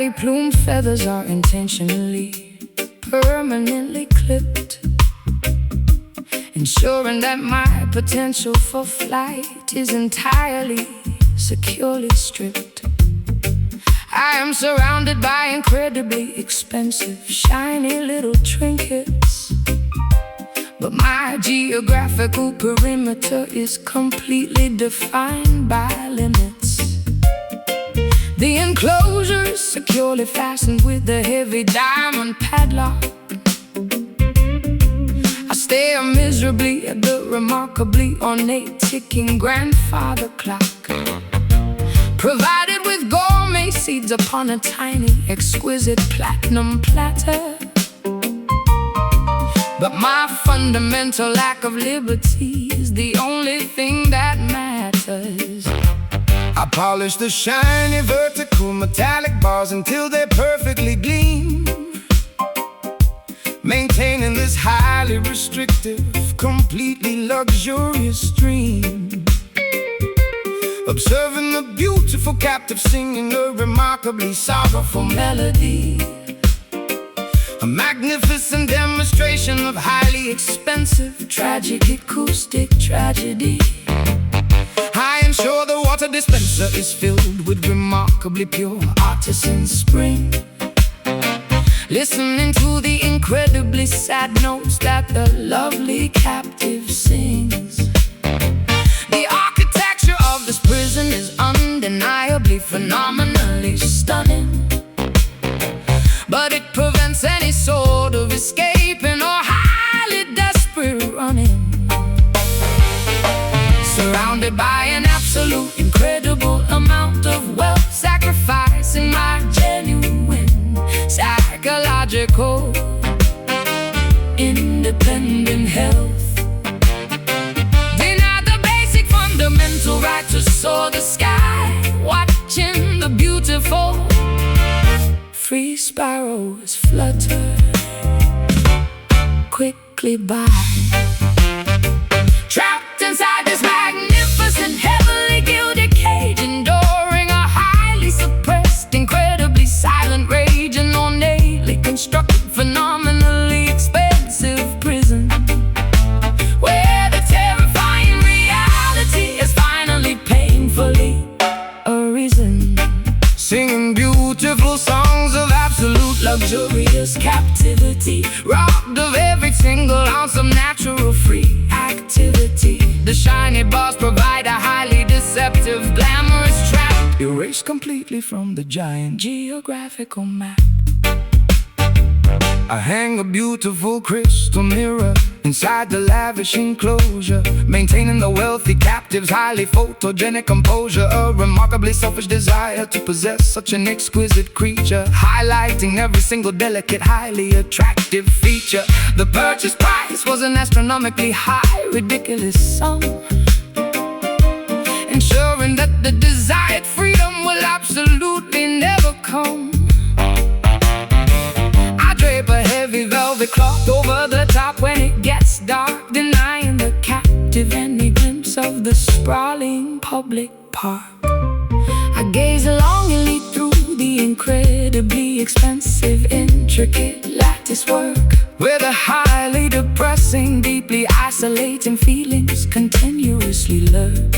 Fiery plume feathers are intentionally, permanently clipped, ensuring that my potential for flight is entirely, securely stripped. I am surrounded by incredibly expensive, shiny little trinkets, but my geographical perimeter is completely defined by limits. The enclosure is securely fastened with a heavy diamond padlock. I stare miserably at the remarkably ornate ticking grandfather clock, provided with gourmet seeds upon a tiny, exquisite platinum platter. But my fundamental lack of liberty is the only thing that matters. I polish the shiny vertical metallic bars until they perfectly gleam, maintaining this highly restrictive, completely luxurious stream. Observing the beautiful captive singing a remarkably sorrowful melody, a magnificent demonstration of highly expensive, tragic acoustic tragedy. I ensure the water dispenser is filled with remarkably pure artisan spring, listening to the incredibly sad notes that the lovely captive sings. The architecture of this prison is undeniably phenomenally stunning, but it prevents any sort of escaping or highly desperate running. Surrounded by an absolute incredible amount of wealth, sacrificing my genuine psychological independent health. Deny the basic fundamental right to soar the sky, watching the beautiful free sparrows flutter quickly by. Trapped inside this magnificent, heavily gilded cage, enduring a highly suppressed, incredibly silent rage, an ornately constructed, phenomenally expensive prison, where the terrifying reality is finally painfully arisen. Singing beautiful songs of absolute luxurious captivity, robbed of every single ounce of natural free activity. The shiny bars provide a highly deceptive, glamorous trap, erased completely from the giant geographical map. I hang a beautiful crystal mirror inside the lavish enclosure, maintaining the wealthy captive's highly photogenic composure. A remarkably selfish desire to possess such an exquisite creature, highlighting every single delicate, highly attractive feature. The purchase price was an astronomically high, ridiculous sum, ensuring that the desired freedom will absolutely never come. Drape a heavy velvet cloth over the top when it gets dark, denying the captive any glimpse of the sprawling public park. I gaze longingly through the incredibly expensive, intricate lattice work, where the highly depressing, deeply isolating feelings continuously lurk.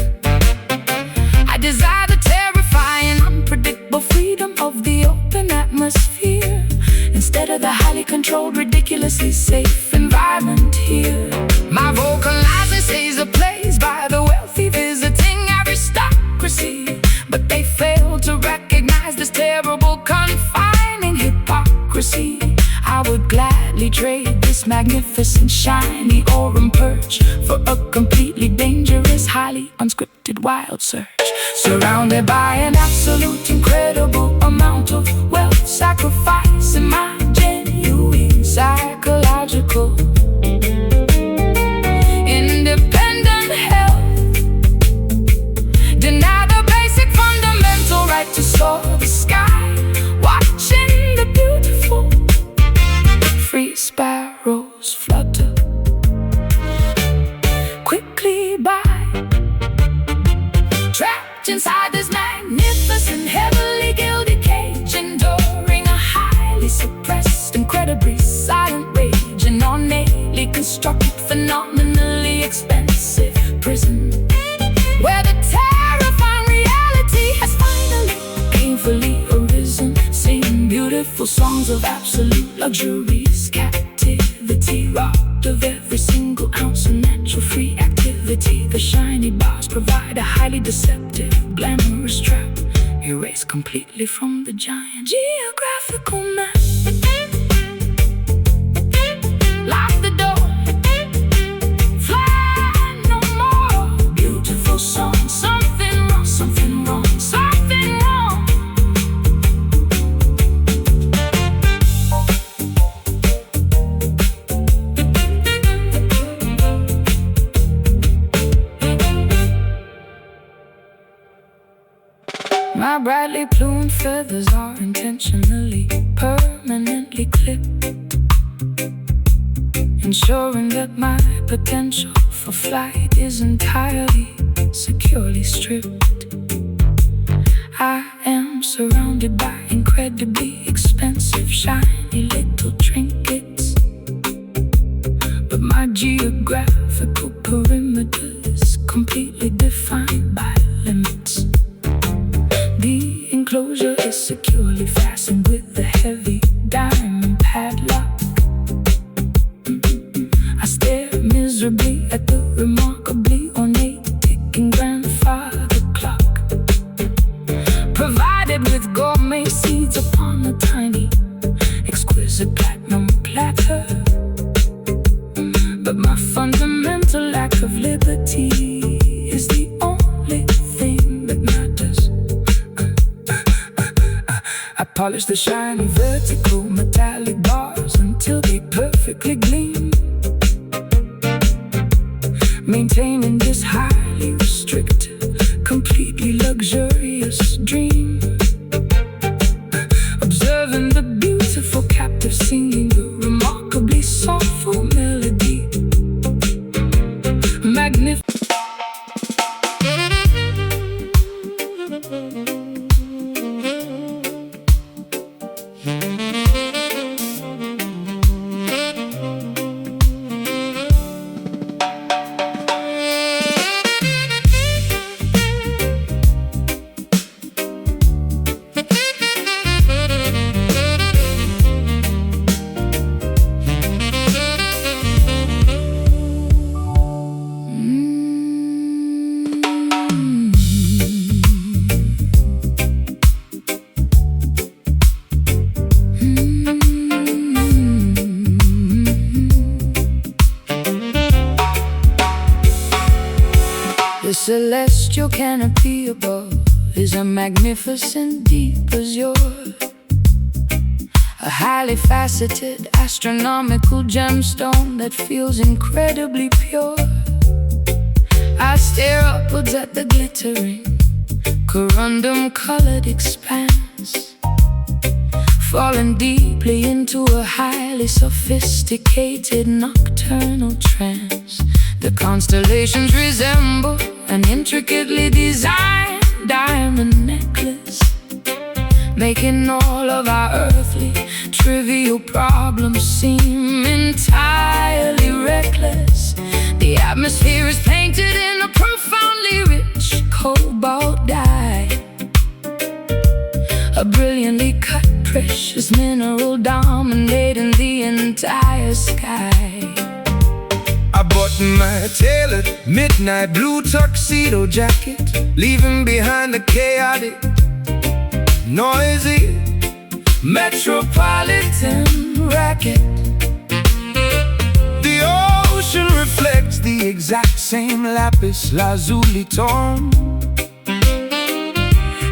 I desire the terrifying, unpredictable freedom of the open atmosphere, instead of the highly controlled, ridiculously safe environment here. My vocalizing stays ablaze by the wealthy visiting aristocracy, but they fail to recognize this terrible, confining hypocrisy. I would gladly trade this magnificent, shiny aurum perch for a completely dangerous, highly unscripted wild search. Surrounded by an absolute, incredible amount of wealth, sacrificing my genuine psychological independent health. Deny the basic fundamental right to soar the sky, watching the beautiful free sparrows flutter quickly by. Trapped inside this magnificent, heavily gilded cage, enduring constructed, phenomenally expensive prison, where the terrifying reality has finally painfully arisen, singing beautiful songs of absolute luxuries, captivity, robbed of every single ounce of natural free activity. The shiny bars provide a highly deceptive, glamorous trap, erased completely from the giant geographical map. Lock the door, fly no more. Beautiful song, something wrong, something wrong, something wrong. My brightly plumed feathers are intentionally, permanently clipped, ensuring that my potential for flight is entirely, securely stripped. I am surrounded by incredibly expensive, shiny little trinkets, but my geographical perimeter is completely defined by limits. The enclosure is securely fastened with a heavy diamond padlock. I stare miserably at the remarkably ornate ticking grandfather clock, provided with gourmet seeds upon a tiny, exquisite platinum platter. But my fundamental lack of liberty is the only thing that matters. I polish the shiny vertical metallic bars until they perfectly gleam, maintaining this highly restricted, completely luxurious dream. Observing the beautiful captive singing the remarkably soulful melody. Magnificent. The celestial canopy above is a magnificent deep azure, a highly faceted astronomical gemstone that feels incredibly pure. I stare upwards at the glittering, corundum-colored expanse, falling deeply into a highly sophisticated nocturnal trance. The constellations resemble an intricately designed diamond necklace, making all of our earthly, trivial problems seem entirely reckless. The atmosphere is painted in a profoundly rich cobalt dye, a brilliantly cut precious mineral dominating the entire sky. I bought my tailored midnight blue tuxedo jacket, leaving behind the chaotic, noisy metropolitan racket. The ocean reflects the exact same lapis lazuli tone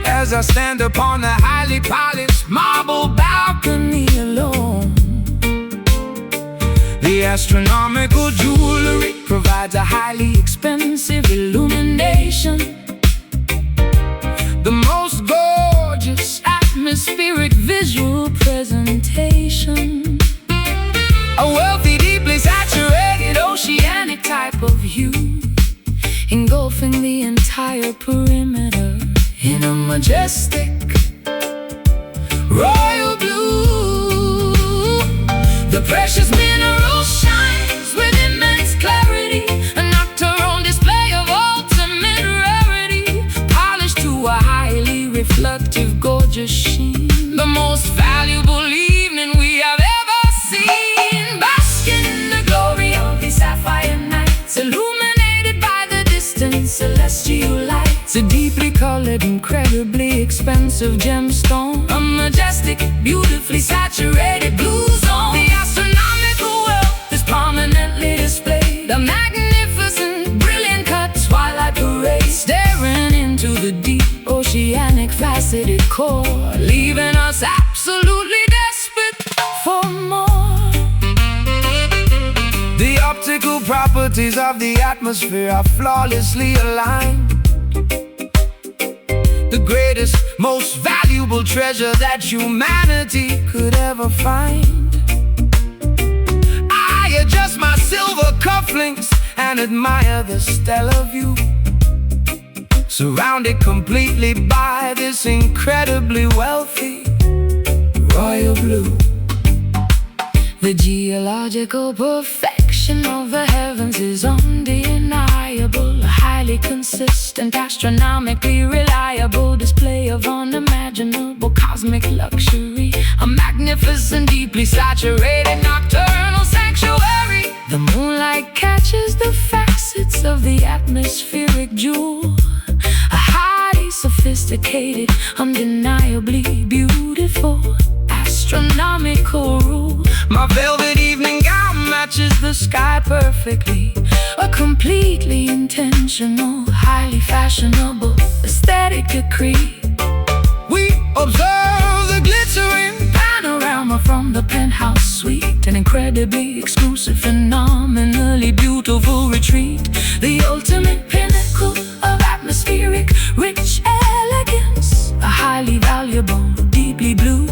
as I stand upon the highly polished marble balcony alone. The astronomical jewelry provides a highly expensive illumination, the most gorgeous atmospheric visual presentation, a wealthy, deeply saturated oceanic type of hue, engulfing the entire perimeter in a majestic royal blue. The precious mineral shines within reflective, gorgeous sheen. The most valuable evening we have ever seen, basking in the glory of these sapphire nights, illuminated by the distant celestial lights. A deeply colored, incredibly expensive gemstone, a majestic, beautifully saturated blue zone. The astronomical wealth is prominently displayed, a magnificent, brilliant cut twilight parade, staring into the deep, oceanic, faceted core, leaving us absolutely desperate for more. The optical properties of the atmosphere are flawlessly aligned. The greatest, most valuable treasure that humanity could ever find. I adjust my silver cufflinks and admire the stellar view, surrounded completely by this incredibly wealthy royal blue. The geological perfection of the heavens is undeniable, a highly consistent, astronomically reliable display of unimaginable cosmic luxury, a magnificent, deeply saturated nocturnal sanctuary. The moonlight catches the facets of the atmospheric jewel, a highly sophisticated, undeniably beautiful astronomical rule. My velvet evening gown Matches the sky perfectly, a completely intentional, highly fashionable aesthetic decree. We observe the glittering Panorama from the penthouse suite, an incredibly exclusive, phenomenally beautiful retreat, the ultimate pinnacle of atmospheric rich elegance, a highly valuable, deeply blue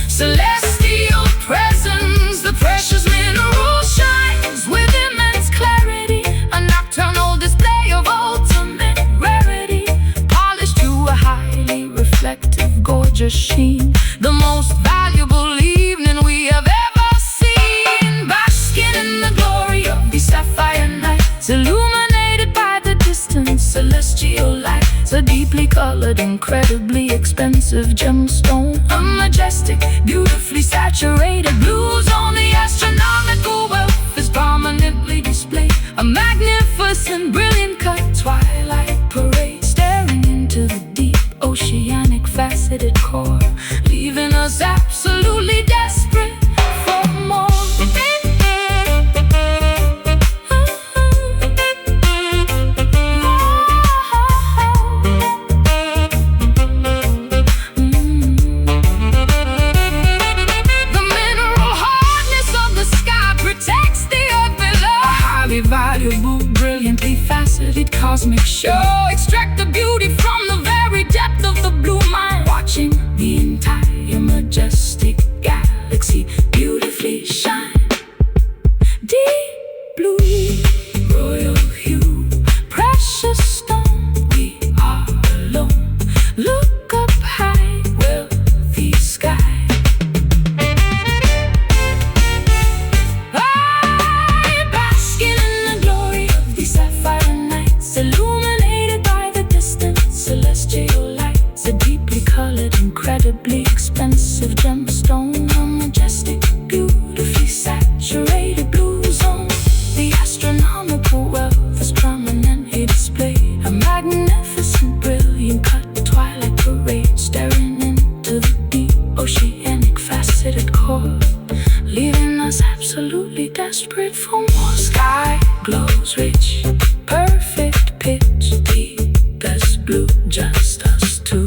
celestial presence. The precious mineral shines with immense clarity, a nocturnal display of ultimate rarity, polished to a highly reflective, gorgeous sheen. The most valuable evening we have ever seen, basking in the glory of these sapphire nights, illuminated by the distant celestial lights. A deeply colored, incredibly expensive gemstone, a majestic, beautifully saturated blue zone. The astronomical wealth is prominently displayed, a magnificent, brilliant cut twilight parade, staring into the deep, oceanic, faceted core, leaving us absolutely desperate for more. Valuable, brilliantly faceted cosmic show, extract the beauty from the very depth of the blue mind, watching the entire majestic galaxy beautifully shine. Deep blue, royal hue, precious stone, we are alone. Look up high, wealthy sky. Illuminated by the distant celestial lights, a deeply colored, incredibly expensive gemstone, a majestic, beautifully saturated blue zone. The astronomical wealth is prominently displayed, a magnificent, brilliant cut twilight parade, staring into the deep, oceanic, faceted core, leaving us absolutely desperate for more. Sky glows rich, perfect pitch, deepest blue, just us two.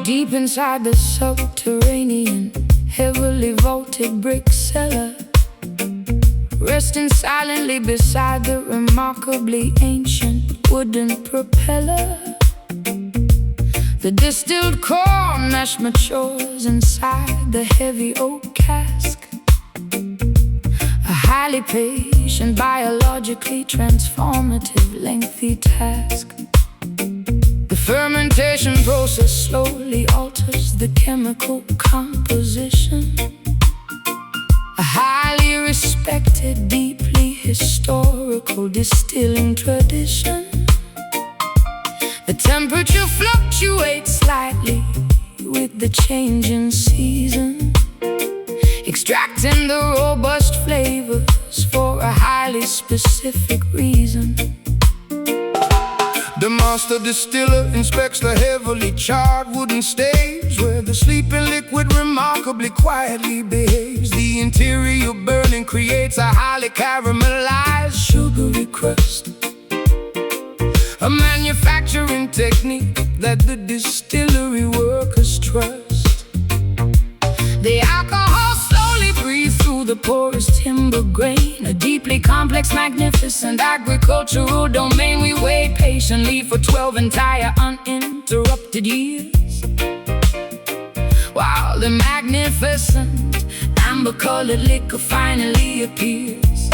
Deep inside the subterranean heavily vaulted brick cellar, resting silently beside the remarkably ancient wooden propeller. The distilled corn ash matures inside the heavy oak cask, a highly patient, biologically transformative, lengthy task. The fermentation process slowly alters the chemical composition, a highly respected, deeply historical distilling tradition. The temperature fluctuates slightly with the changing season, extracting the robust flavors for a highly specific reason. The master distiller inspects the heavily charred wooden staves, where the sleeping liquid remarkably quietly behaves. The interior burning creates a highly caramelized, sugary crust, a manufacturing technique that the distillery workers trust. The alcohol slowly breathes through the porous timber grain, a deeply complex, magnificent agricultural domain. We wait patiently for 12 entire uninterrupted years, while the magnificent amber-colored liquor finally appears.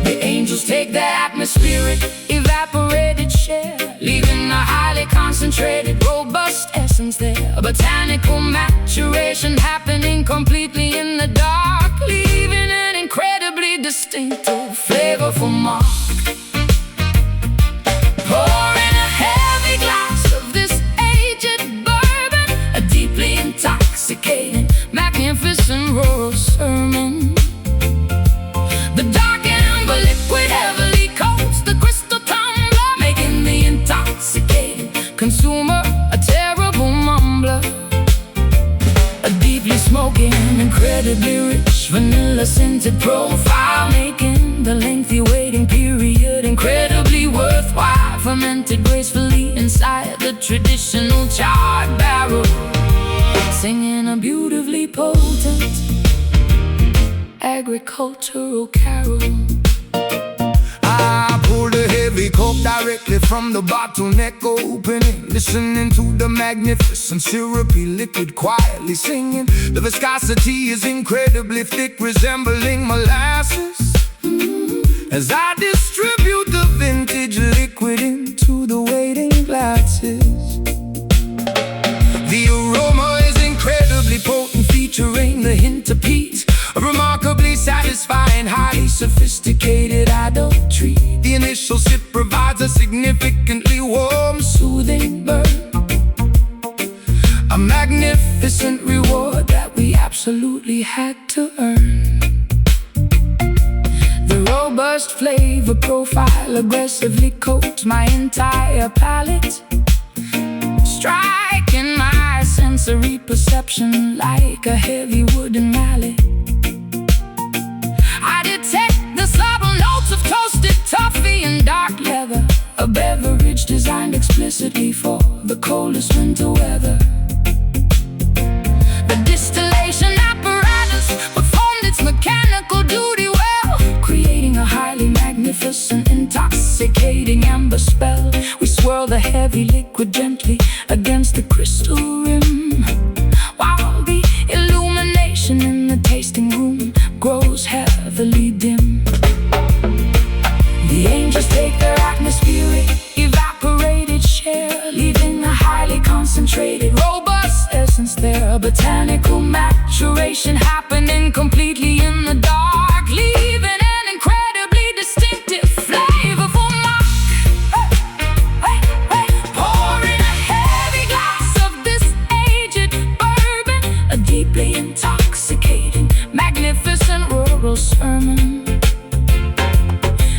The angels take their atmospheric, evaporated share, leaving a highly concentrated, robust essence there. A botanical maturation happening completely in the dark, leaving an incredibly distinctive, flavorful mark. Pour in a heavy glass of this aged bourbon, a deeply intoxicating, magnificent rural sermon. The dark amber liquid heavily coats the crystal tumbler, making the intoxicating consumer a terrible mumbler. A deeply smoking, incredibly rich, vanilla-scented profile, making the lengthy waiting period incredibly worthwhile. Fermented gracefully inside the traditional charred barrel, singing a beautifully potent agricultural carol. I pulled a heavy cork directly from the bottleneck opening, listening to the magnificent syrupy liquid quietly singing. The viscosity is incredibly thick, resembling molasses, as I distribute the vintage liquid into the waiting glasses. The aroma is incredibly potent, featuring the hint of peat, a remarkably satisfying, highly sophisticated adult treat. The initial sip provides a significantly warm, soothing burn, a magnificent reward that we absolutely had to earn. The robust flavor profile aggressively coats my entire palate, striking my sensory perception like a heavy wooden mallet. I detect the subtle notes of toasted toffee and dark leather, a beverage designed explicitly for the coldest winter weather. The distillation apparatus performed its mechanical duty well, creating a highly magnificent, intoxicating amber spell. We swirl the heavy liquid gently against the crystal rim, while the illumination in the tasting room grows heavily dim. The angels take their atmospheric, evaporated share, leaving a highly concentrated, robust essence there. A botanical maturation happening completely in the dark, leaving an incredibly distinctive, flavorful mark. Pour in a heavy glass of this aged bourbon, a deeply intoxicating, magnificent rural sermon.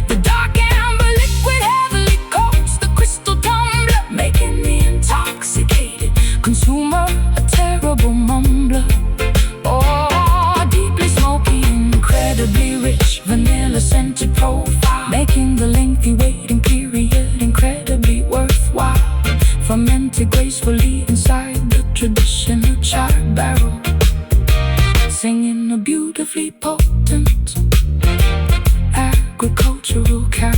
The dark amber liquid heavily coats the crystal tumbler, making the intoxicated consumer a terrible mumbler. Oh, deeply smoky, incredibly rich, vanilla-scented profile, making the lengthy waiting period incredibly worthwhile. Fermented gracefully inside the traditional charred barrel, potent agricultural cow.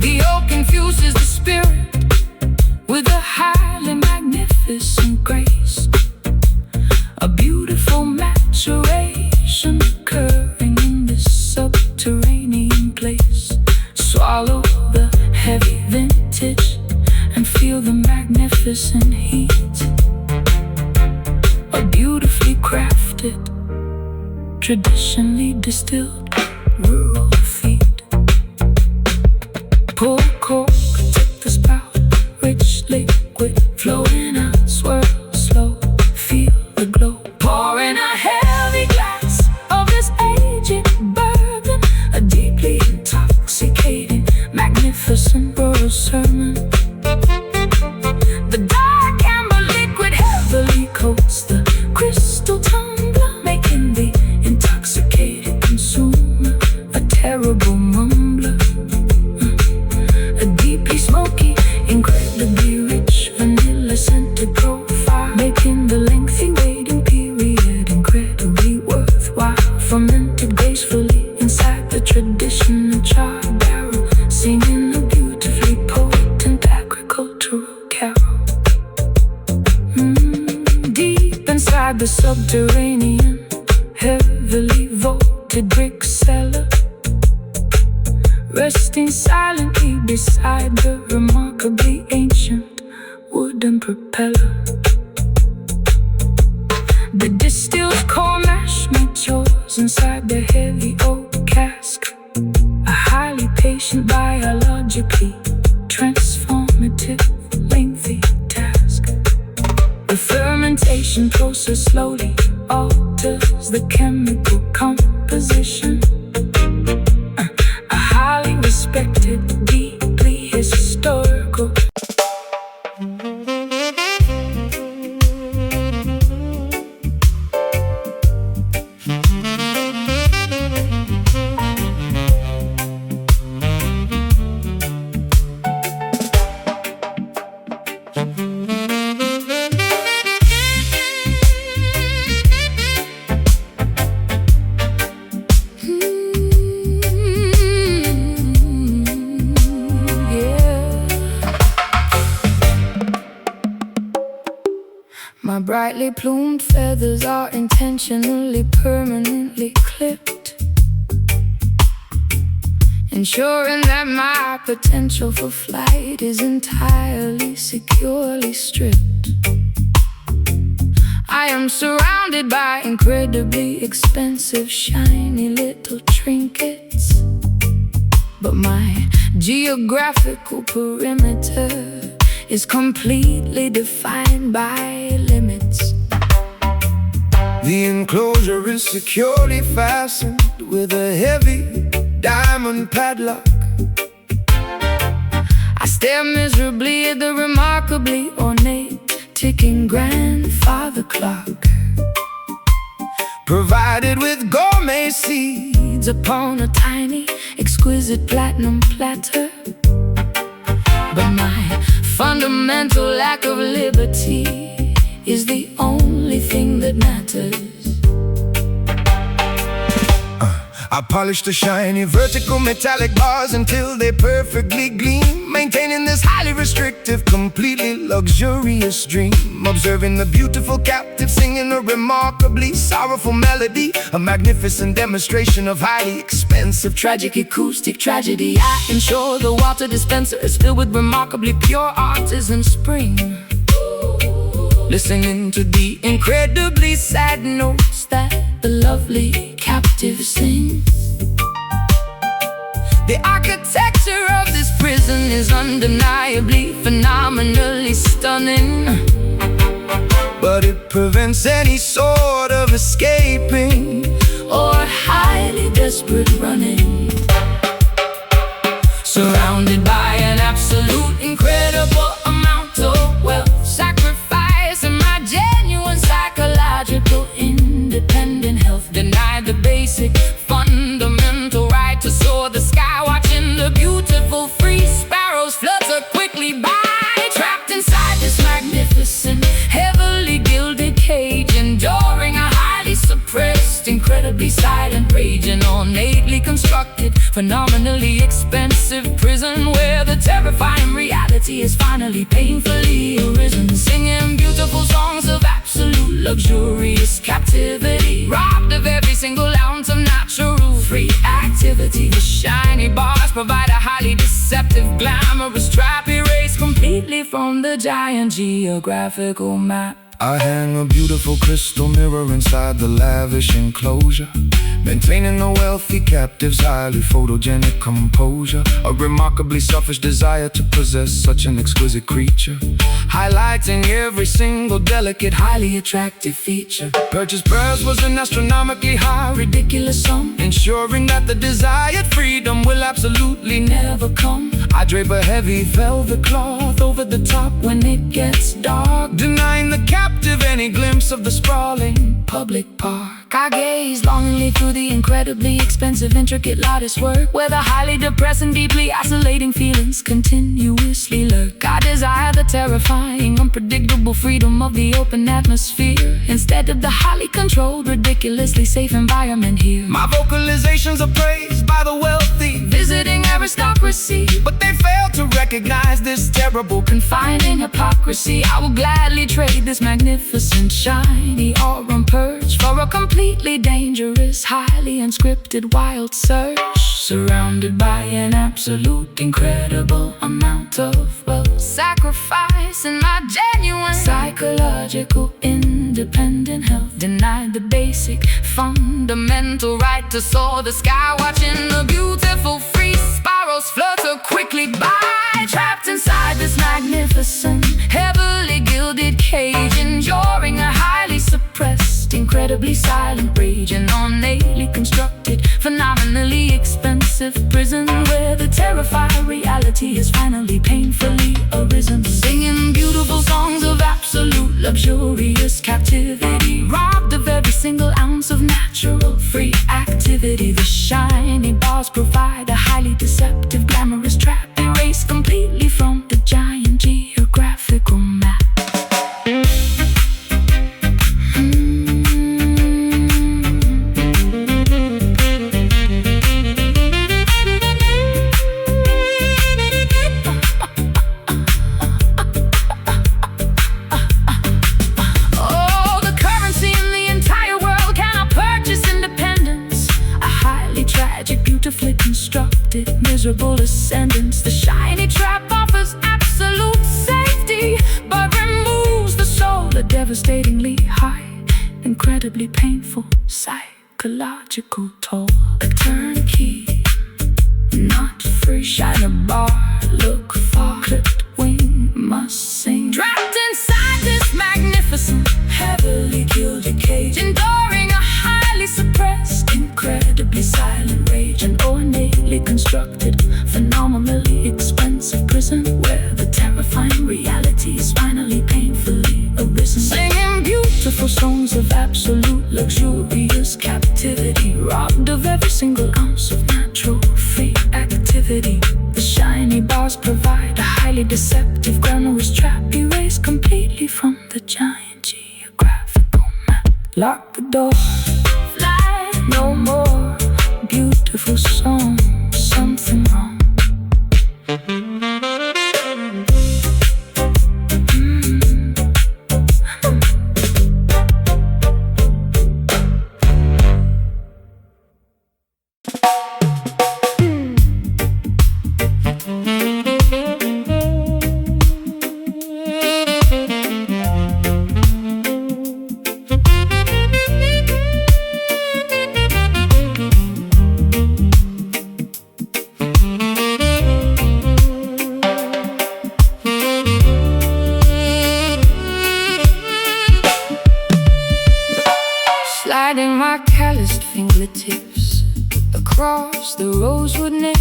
The oak infuses the spirit with a highly magnificent grace, a beautiful maturation occurring in this subterranean place. Swallow the heavy vintage and feel the magnificent heat. A beautifully crafted, traditionally distilled rural feed. Pour cork, take the spout, rich liquid flowing out, swirl slow, feel the glow. Pour in a heavy glass of this aged bourbon, a deeply intoxicating, magnificent rural sermon. The dark amber liquid heavily coats the crystal tumbler, making the intoxicated consumer a terrible mumbler. A deeply smoky, incredibly rich vanilla scented profile, making the lengthy waiting period incredibly worthwhile. Fermented gracefully inside the traditional charred barrel, singing a beautifully potent agricultural carol. Deep inside the subterranean, heavily vaulted brick cellar, resting silently beside the remarkably ancient wooden propeller. The distilled corn mash matures inside the heavy oak cask, a highly patient, biologically transformative, lengthy task. The fermentation process slowly alters the chemical composition. A highly respected, deeply historical. My brightly plumed feathers are intentionally, permanently clipped, ensuring that my potential for flight is entirely, securely stripped. I am surrounded by incredibly expensive, shiny little trinkets, but my geographical perimeter is completely defined by limits. The enclosure is securely fastened with a heavy diamond padlock. I stare miserably at the remarkably ornate ticking grandfather clock, provided with gourmet seeds upon a tiny, exquisite platinum platter. But my fundamental lack of liberty is the only thing that matters. I polish the shiny vertical metallic bars until they perfectly gleam, maintaining this highly restrictive, completely luxurious dream. Observing the beautiful captive singing a remarkably sorrowful melody, a magnificent demonstration of highly expensive Tragic acoustic tragedy. I ensure the water dispenser is filled with remarkably pure artisan spring, listening to the incredibly sad notes that the lovely captive sings. The architecture of this prison is undeniably, phenomenally stunning, but it prevents any sort of escaping or highly desperate running. Surrounded by an absolute incredible amount of wealth, sacrificing my genuine psychological independent health. cage, enduring a highly suppressed, incredibly silent rage. An ornately constructed, phenomenally expensive prison where the terrifying reality is finally painfully arisen. Singing beautiful songs of absolute luxurious captivity, robbed of every single ounce of natural free activity. The shiny bars provide a highly deceptive, glamorous trap, erased completely from the giant geographical map. I hang a beautiful crystal mirror inside the lavish enclosure, maintaining a wealthy captive's highly photogenic composure. A remarkably selfish desire to possess such an exquisite creature, highlighting every single delicate, highly attractive feature. Purchase price was an astronomically high, ridiculous sum, ensuring that the desired freedom will absolutely never come. I drape a heavy velvet cloth over the top when it gets dark, denying the captive any glimpse of the sprawling public park. I gaze longingly through the incredibly expensive, intricate lattice work, where the highly depressing, deeply isolating feelings continuously lurk. I desire the terrifying, unpredictable freedom of the open atmosphere, instead of the highly controlled, ridiculously safe environment here. My vocalizations are praised by the wealthy, visiting aristocracy, but they fail to recognize this terrible, confining hypocrisy. I will gladly trade this magnificent, shiny aurum perch for a completely dangerous, highly unscripted, wild search, surrounded by an absolute, incredible amount of wealth. Sacrificing my genuine psychological independent health, denied the basic, fundamental right to soar the sky, watching the beautiful free spirals flutter quickly by, trapped inside this magnificent, heavily gilded cage, enduring a highly suppressed, incredibly silent rage. An ornately constructed, phenomenally expensive prison where the terrifying reality is finally painfully arisen. Singing beautiful songs of absolute luxurious captivity, robbed of every single ounce of natural free activity. The shiny bars provide a highly deceptive, glamorous trap, erased completely from the giant geographical map. Beautifully constructed, miserable ascendance. The shiny trap offers absolute safety, but removes the soul a devastatingly high, incredibly painful psychological toll. A turnkey, not free. Shiner bar, look far, clipped wing must sing. Trapped inside this magnificent, heavily gilded cage, enduring a highly suppressed, incredibly silent rage. An ornately constructed, phenomenally expensive prison where the terrifying reality is finally painfully arisen. Singing beautiful songs of absolute luxurious captivity, robbed of every single ounce of natural free activity. The shiny bars provide a highly deceptive, glamorous trap, erased completely from the giant geographical map. Lock the door, fly no more. Beautiful song, something wrong. Sliding my calloused fingertips across the rosewood neck,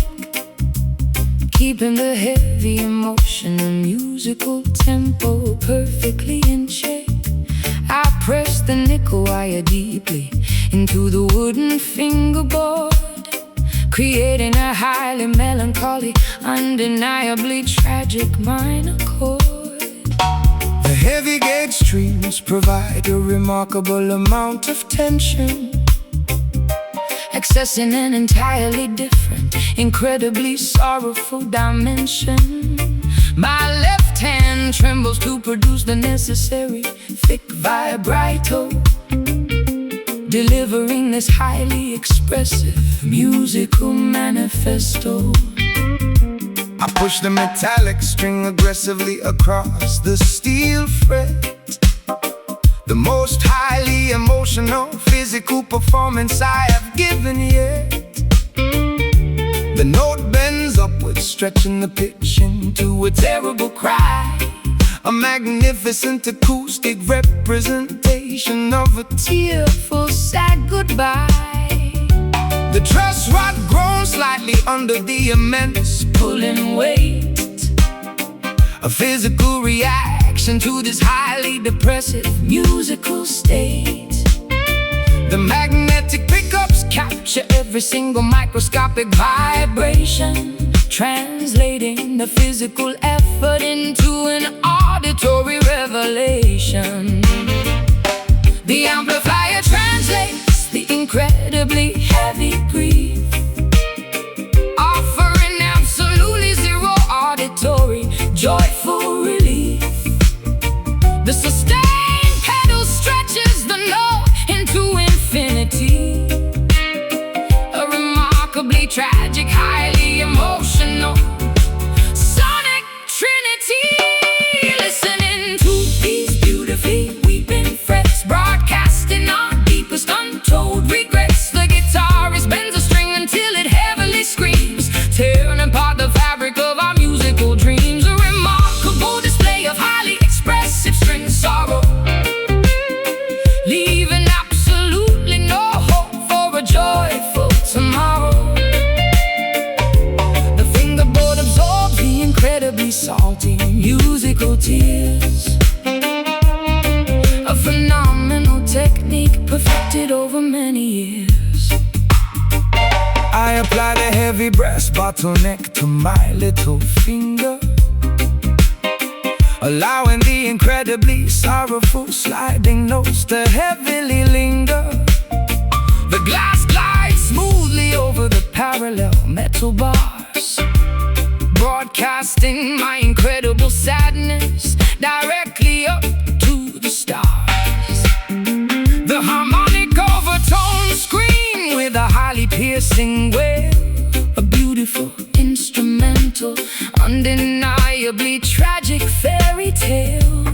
keeping the heavy emotion and musical tempo perfectly in check. I press the nickel wire deeply into the wooden fingerboard, creating a highly melancholy, undeniably tragic minor chord. The heavy gauge strings provide a remarkable amount of tension, accessing an entirely different, incredibly sorrowful dimension. My left hand trembles to produce the necessary thick vibrato, delivering this highly expressive musical manifesto. I push the metallic string aggressively across the steel fret, the most highly emotional physical performance I have given yet. The note bends upwards, stretching the pitch into a terrible cry, a magnificent acoustic representation of a tearful, sad goodbye. The truss rod groans slightly under the immense pulling weight, a physical reaction to this highly depressive musical state. The magnetic pickups capture every single microscopic vibration, translating the physical effort into an auditory revelation. The amplifier translates the incredibly heavy grief, offering absolutely zero auditory joyful relief. The sustained pedal stretches the note into infinity, a remarkably tragic, highly emotional sonic trinity. Listening to these beautifully weeping frets, broadcasting our deepest untold regrets. The guitarist bends a string until it heavily screams, tearing apart the fabric of our musical dreams. A remarkable display of highly expressive string sorrow, leaving absolutely no hope for a joyful tomorrow. The fingerboard absorbs the incredibly salty musical tears, a phenomenal technique perfected over many years. I apply the heavy brass bottleneck to my little finger, allowing the incredibly sorrowful sliding notes to heavily linger. The glass glides smoothly over the parallel metal bars, broadcasting my incredible sadness directly up to the stars. The harmonic overtones scream with a highly piercing wail, a beautiful instrumental, undeniably tragic fairy tale.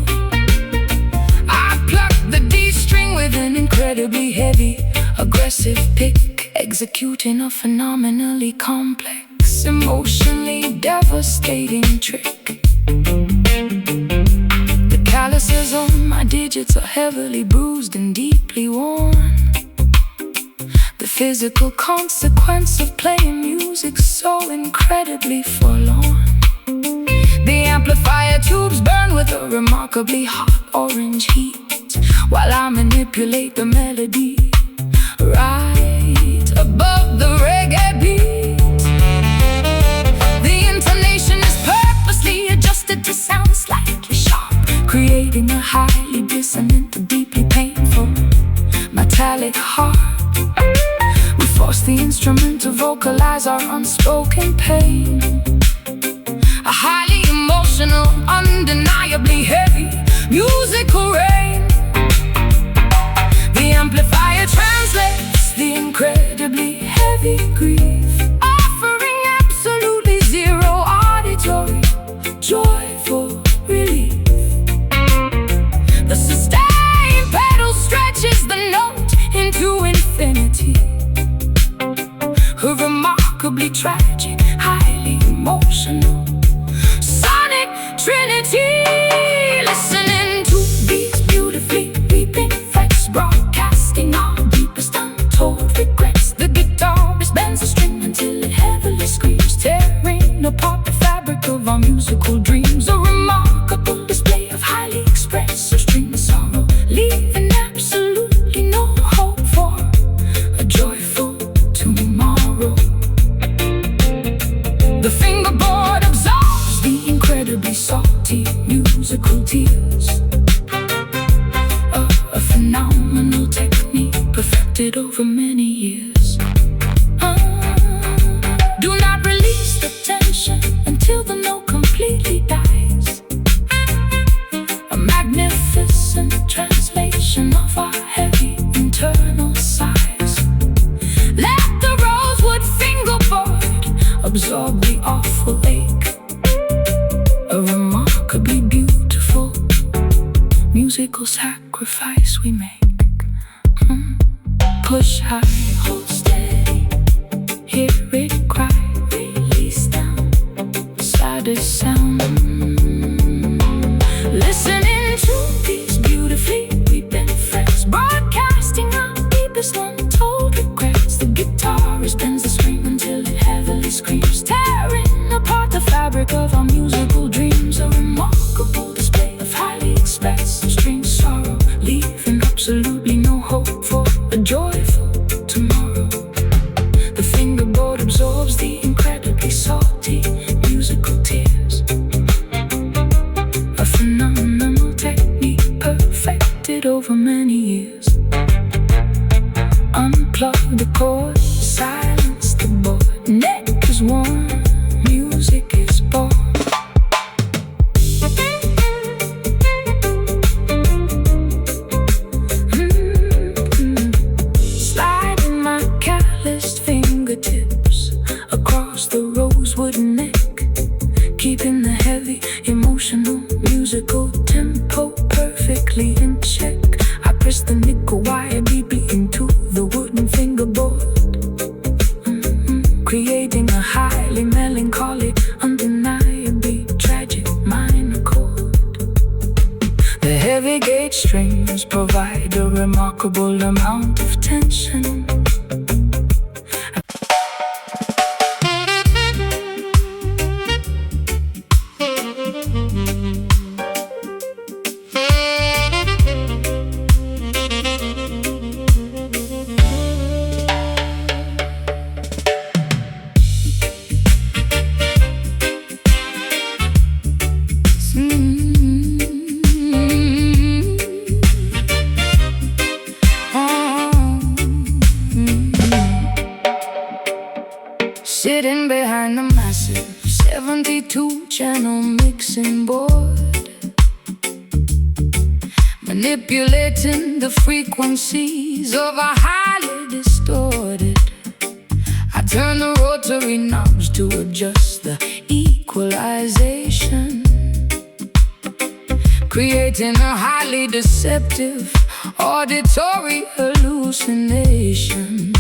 I pluck the D string with an incredibly heavy, aggressive pick, executing a phenomenally complex, emotionally devastating trick. The calluses on my digits are heavily bruised and deeply worn, the physical consequence of playing music so incredibly forlorn. The amplifier tubes burn with a remarkably hot orange heat, while I manipulate the melody right above the reggae beat. The intonation is purposely adjusted to sound slightly sharp, creating a highly dissonant, deeply painful, metallic harp. We force the instrument to vocalize our unspoken pain, a highly emotional, undeniably heavy musical rain. The amplifier translates the incredibly heavy grief, offering absolutely zero auditory joyful relief. The sustained pedal stretches the note into infinity, a remarkably tragic, highly emotional sonic trinity. Listening to these beautifully weeping frets, broadcasting our deepest untold regrets. The guitarist bends a string until it heavily screams, tearing apart the fabric of our musical dreams. A remarkable display of highly expressive string sorrow, leaving absolutely no hope for a joyful tomorrow. perfected over many years. Do not release the tension until the note completely dies. A magnificent translation of our heavy internal sighs. Let the rosewood fingerboard absorb the awful ache. A remarkably beautiful musical sacrifice we make. Push high, hold steady, hear it cry, release down, saddest sound. Listening to these beautifully weeping frets, broadcasting our deepest untold regrets. The guitarist bends the string until it heavily screams, tearing apart the fabric of our musical dreams. A remarkable display of highly expressed strange sorrow, leaving absolutely no hope for a joyful tomorrow. The fingerboard absorbs the incredibly salty musical tears. A phenomenal technique perfected over many years. Unplug the cord, silence the board. Neck is warm, music is born. Sliding my calloused fingertips across the rosewood neck, keeping the heavy, emotional, musical tempo perfectly in check. I press the nickel wire deeply into the wooden fingerboard, creating a highly melancholy, undeniably tragic minor chord. The heavy gauge strings provide a remarkable amount of tension. Sitting behind the massive 72-channel mixing board, manipulating the frequencies of a highly distorted. I turn the rotary knobs to adjust the equalization, creating a highly deceptive auditory hallucination.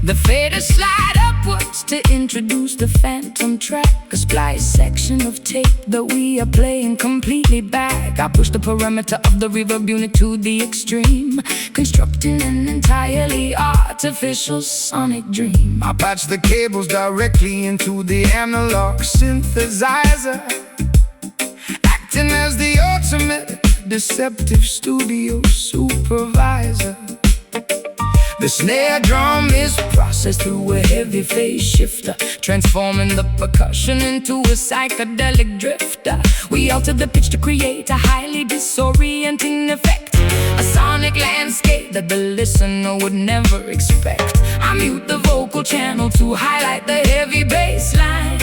The faders slide upwards to introduce the phantom track, a splice section of tape that we are playing completely back. I push the parameter of the reverb unit to the extreme, constructing an entirely artificial sonic dream. I patch the cables directly into the analog synthesizer, acting as the ultimate deceptive studio supervisor. The snare drum is processed through a heavy phase shifter, transforming the percussion into a psychedelic drifter. We alter the pitch to create a highly disorienting effect, a sonic landscape that the listener would never expect. I mute the vocal channel to highlight the heavy bass line,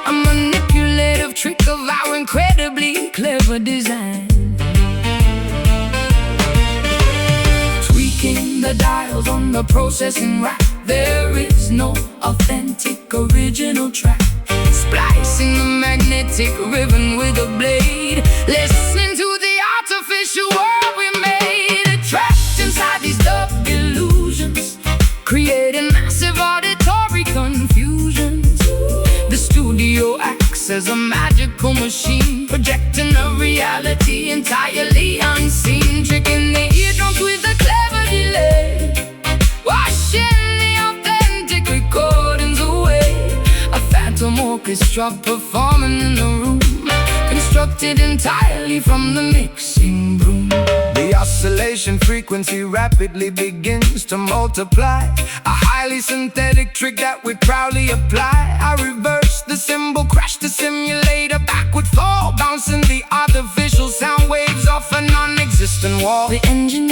a manipulative trick of our incredibly clever design. The dials on the processing rack, there is no authentic original track. Splicing the magnetic ribbon with a blade, listening to the artificial world we made. Trapped inside these dub illusions, creating massive auditory confusions. The studio acts as a magical machine, projecting a reality entirely unseen, tricking the eardrums with a clever delay, washing the authentic recordings away. A phantom orchestra performing in the room, constructed entirely from the mixing broom. The oscillation frequency rapidly begins to multiply, a highly synthetic trick that we proudly apply. I reverse the cymbal, crash the simulator, backward fall, bouncing the artificial sound waves off a non-existent wall. The engine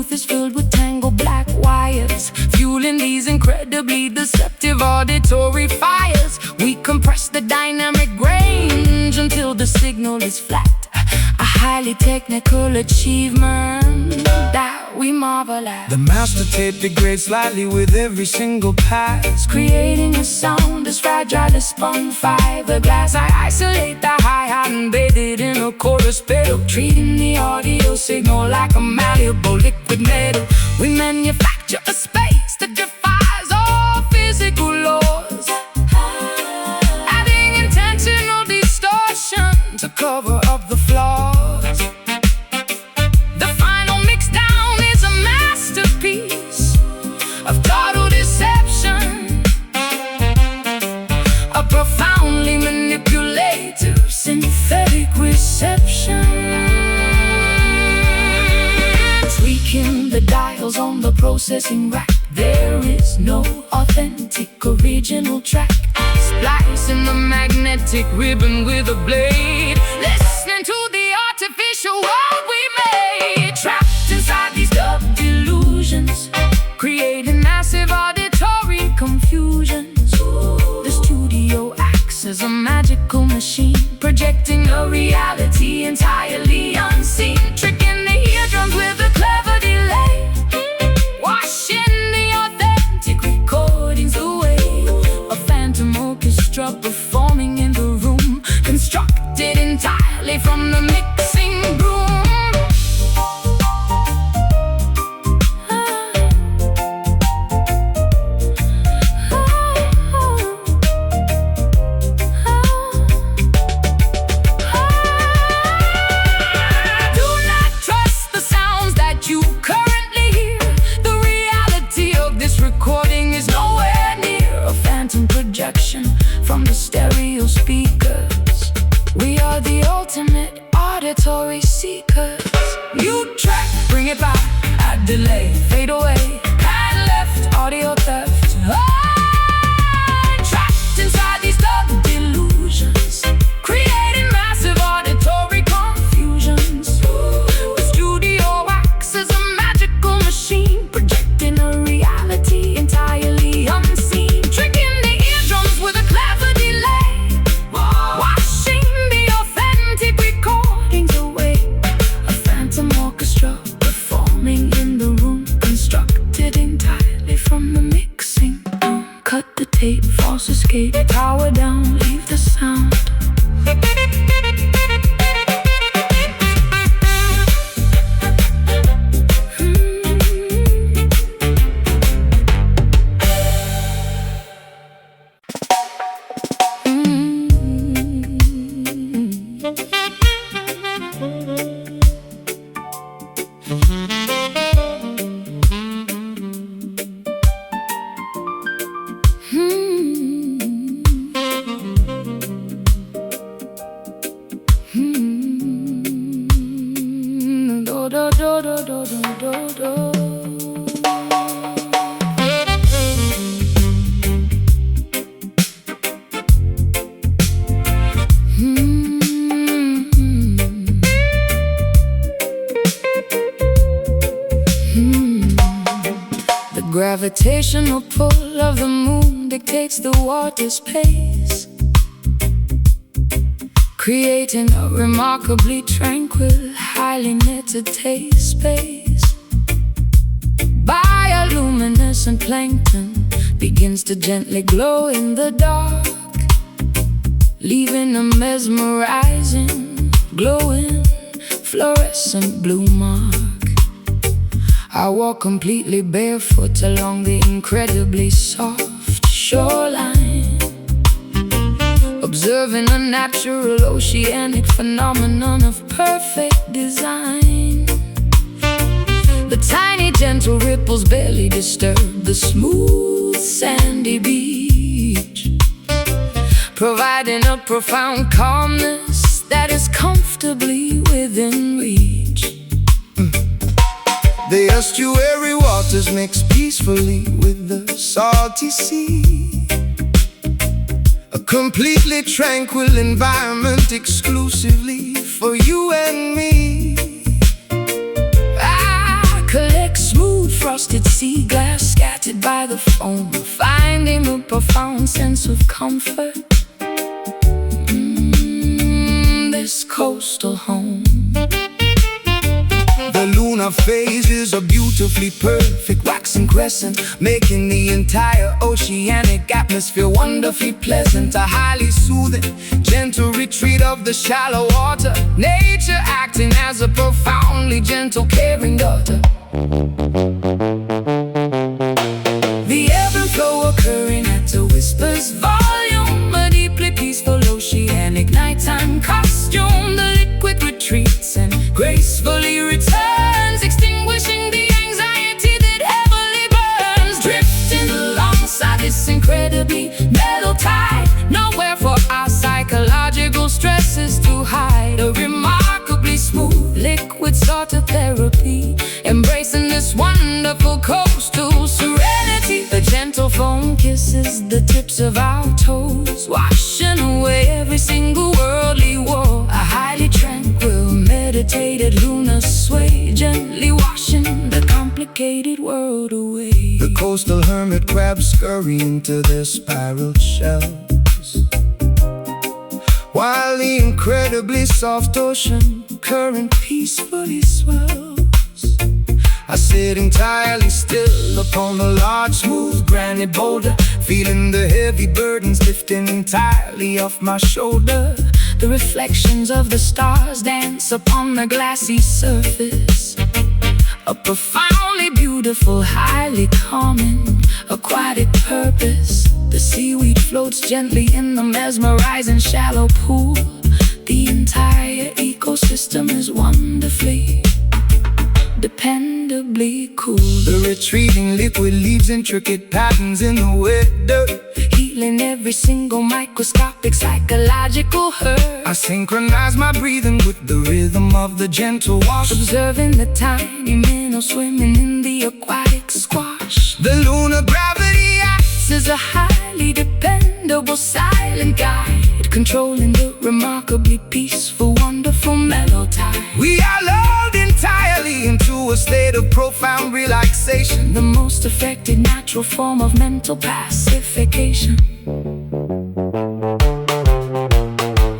booth is filled with tangled black wires, fueling these incredibly deceptive auditory fires. We compress the dynamic range until the signal is flat, a highly technical achievement that we marvel at. The master tape degrades slightly with every single pass, creating a sound as fragile as spun fiberglass. I isolate the hi-hat and bathe it in a chorus pedal, treating the audio signal like a malleable liquid metal. We manufacture a space that defies all physical laws, adding intentional distortion to cover up the flaws. The final mixdown is a masterpiece of total deception, a profoundly manipulative synthetic reception. Tweaking the dials on the processing rack, there is no authentic original track. Splicing the magnetic ribbon with a blade, listening to the artificial world we made. Trapped inside these dub delusions, creating massive auditory confusions. The studio acts as a magical machine, projecting a reality entirely unseen, tricking the eardrums with a clever delay, washing the authentic recordings away. A phantom orchestra performing in the room, constructed entirely from the mixing room. Do not trust the sounds that you currently hear. The reality of this recording is nowhere near a phantom projection from the stereo speakers. We are the ultimate auditory seekers. New track, bring it back, add delay, fade away, pan left, audio theft. Trapped inside these dub delusions, creating massive auditory confusions. The studio acts as a magical machine, projecting a reality entirely unseen, tricking the eardrums with a clever delay, washing the authentic recordings away. A phantom orchestra performing in the room, constructed entirely from the mixing room. Cut the tape, false escape, power down, leave the sound. Do, do, do, do, do, do, do. The gravitational pull of the moon dictates the water's pace, creating a remarkably tranquil, highly netted space. Bioluminescent plankton begins to gently glow in the dark, leaving a mesmerizing, glowing, fluorescent blue mark. I walk completely barefoot along the incredibly soft shoreline, observing a natural oceanic phenomenon of perfect design. The tiny gentle ripples barely disturb the smooth sandy beach, providing a profound calmness that is comfortably within reach. The estuary waters mix peacefully with the salty sea, a completely tranquil environment exclusively for you and me. I collect the foam, finding a profound sense of comfort. This coastal home. The lunar phase is a beautifully perfect waxing crescent, making the entire oceanic atmosphere wonderfully pleasant. A highly soothing, gentle retreat of the shallow water, nature acting as a profoundly gentle, caring daughter. The ebb and flow occurring at a whisper's volume, a deeply peaceful oceanic nighttime costume. The liquid retreats and gracefully returns, extinguishing the anxiety that heavily burns. Drifting alongside this incredibly mellow tide, nowhere for our psychological stresses to hide. A remarkably smooth liquid sort of therapy, embracing this wonderful coastal serenity. The gentle foam kisses the tips of our toes, washing away every single worldly woe. A highly tranquil, meditated lunar sway, gently washing the complicated world away. The coastal hermit crabs scurry into their spiraled shells, while the incredibly soft ocean current peacefully swells. I sit entirely still upon the large, smooth granite boulder, feeling the heavy burdens lifting entirely off my shoulder. The reflections of the stars dance upon the glassy surface, a profoundly beautiful, highly calming, aquatic purpose. The seaweed floats gently in the mesmerizing shallow pool. The entire ecosystem is wonderfully, dependably cool. The retreating liquid leaves intricate patterns in the wet dirt, healing every single microscopic psychological hurt. I synchronize my breathing with the rhythm of the gentle wash, observing the tiny minnows swimming in the aquatic squash. The lunar gravity acts as a highly dependable silent guide, controlling the remarkably peaceful, wonderful mellow tide. We are lulled entirely into a state of profound relaxation, the most effective natural form of mental pacification.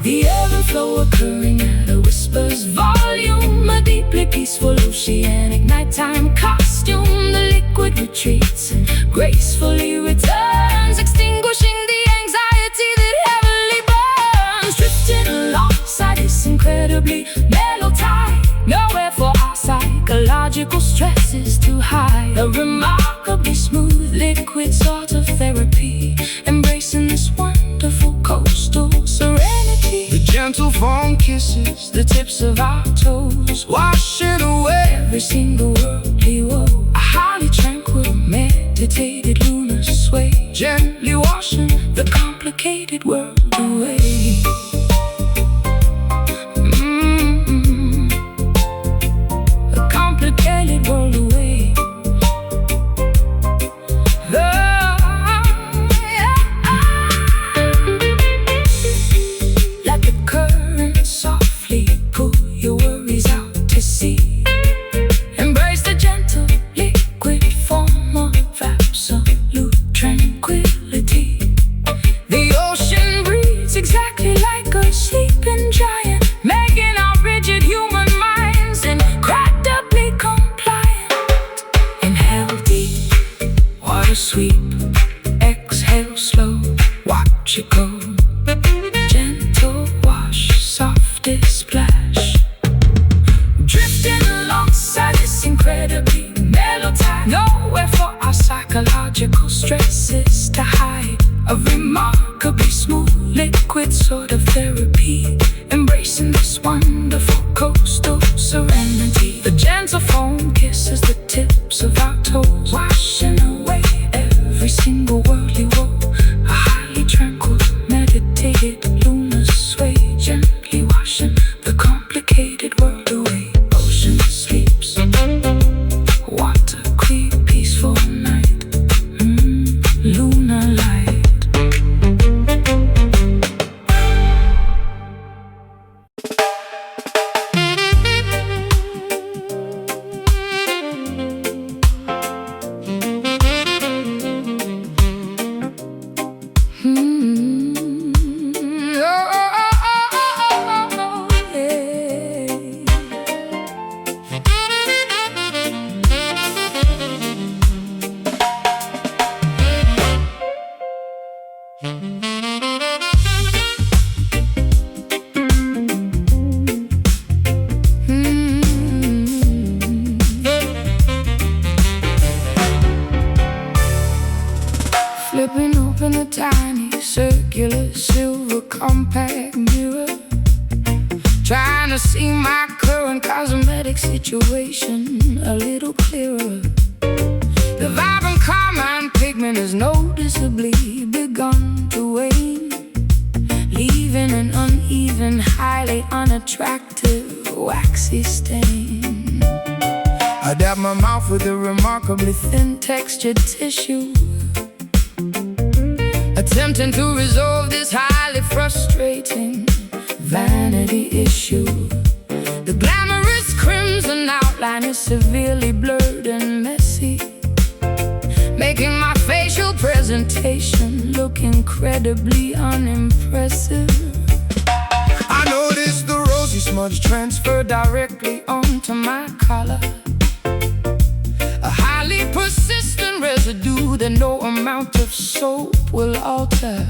The ebb and flow occurring at a whisper's volume, a deeply peaceful oceanic nighttime costume. The liquid retreats and gracefully returns, extinguishing the anxiety that heavily burns. Drifting alongside this incredibly mellow tide, nowhere for our psychological stresses to hide. A remarkably smooth liquid sort of therapy, embracing this wonderful coastal serenity. The gentle foam kisses the tips of our toes, washing away every single worldly woe. A highly tranquil, meditated lunar sway, gently washing the complicated world away. The complicated world away. Let the current softly pull your worries out to sea. Embrace the gentle liquid form of absolute tranquility. The ocean breathes exactly like a sleeping giant, making our rigid human minds incredibly compliant. Inhale deep, water sweep. Exhale slow, watch it go. Gentle wash, softest splash. Drifting alongside this incredibly mellow tide, nowhere for our psychological stresses to hide. A remarkably smooth liquid sort of therapy, embracing this wonderful coastal serenity. The gentle foam kisses the tips of our toes, washing away every single worldly woe. A highly tranquil, meditated lunar sway, gently washing the complicated world away. Ocean sleeps, water clear, peaceful night, lunar light. current cosmetic situation a little clearer. The vibrant carmine pigment has noticeably begun to wane, leaving an uneven, highly unattractive, waxy stain. I dab my mouth with a remarkably thin textured tissue, attempting to resolve this highly frustrating vanity issue. The glamorous crimson outline is severely blurred and messy, making my facial presentation look incredibly unimpressive. I noticed the rosy smudge transferred directly onto my collar, a highly persistent residue that no amount of soap will alter.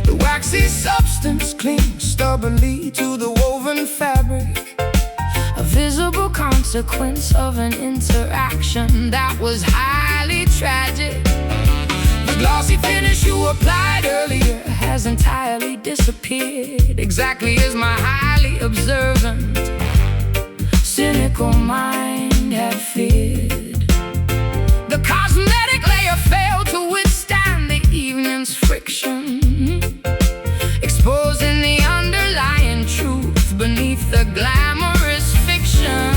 The waxy substance clings stubbornly to the woven fabric, a visible consequence of an interaction that was highly tragic. The glossy finish you applied earlier has entirely disappeared, exactly as my highly observant, cynical mind had feared. The cosmetic layer failed to withstand the evening's friction, exposing the underlying truth beneath the glamorous fiction.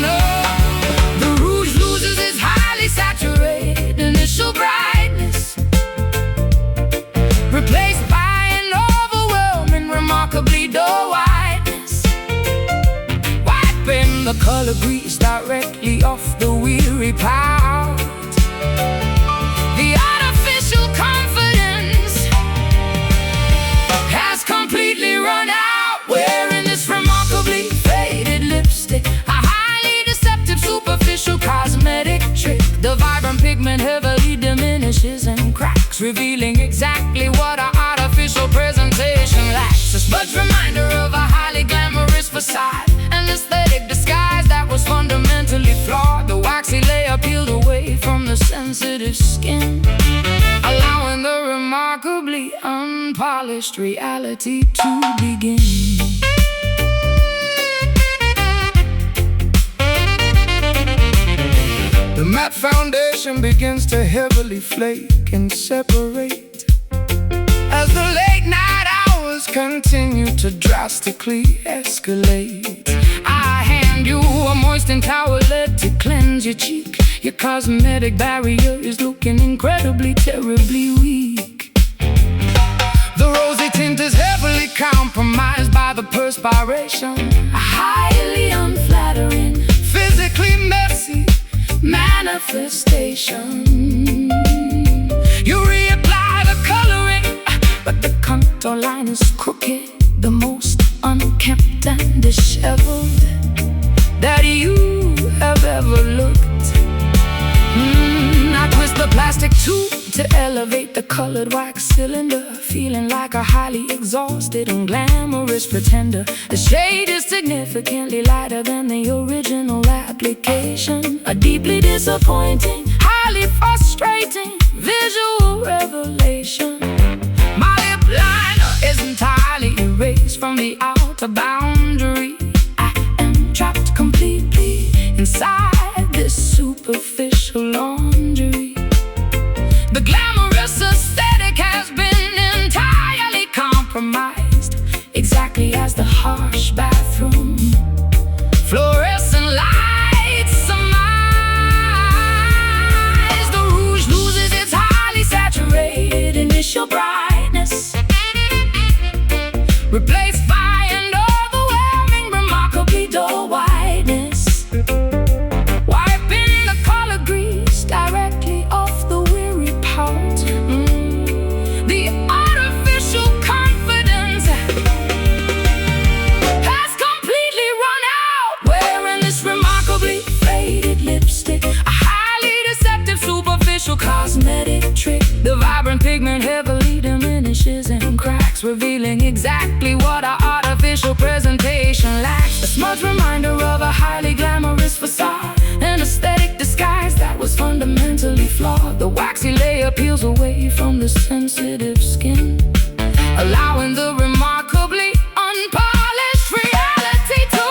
Oh, the rouge loses its highly saturated initial brightness, replaced by an overwhelming, remarkably dull whiteness, wiping the color grease directly off the weary pout. The artificial confidence has completely run out. Wearing this remarkably faded lipstick, a highly deceptive superficial cosmetic trick. The vibrant pigment heavily diminishes and cracks, revealing exactly what our artificial presentation lacks. A smudge reminder of a highly glamorous facade, an aesthetic disguise that was fundamentally flawed. The waxy layer peeled away from the sensitive skin, allowing the remarkably unpolished reality to begin. The matte foundation begins to heavily flake and separate as the late night hours continue to drastically escalate. I hand you a moistened towelette to cleanse your cheek. Your cosmetic barrier is looking incredibly, terribly weak. The rosy tint is heavily compromised by the perspiration, a highly unflattering, physically messy manifestation. You reapply the coloring, but the contour line is crooked, the most unkempt and disheveled that you have ever looked. I twist the plastic tube to elevate the colored wax cylinder, feeling like a highly exhausted and glamorous pretender. The shade is significantly lighter than the original application, a deeply disappointing, highly frustrating visual revelation. My lip liner is entirely erased from the outer boundary. I am trapped completely inside this superficial laundry. The glamorous aesthetic has been entirely compromised, exactly as the harsh bathroom fluorescent lights surmise. The rouge loses its highly saturated initial brightness, replaced by an overwhelming, remarkably dull whiteness, wiping the color grease directly off the weary pout. The artificial confidence has completely run out. Wearing this remarkably faded lipstick, a highly deceptive superficial cosmetic trick. The vibrant pigment heavily diminishes and cracks, revealing exactly what our artificial presentation lacks. A smudge reminder of a highly glamorous facade, an aesthetic disguise that was fundamentally flawed. The waxy layer peels away from the sensitive skin, allowing the remarkably unpolished reality to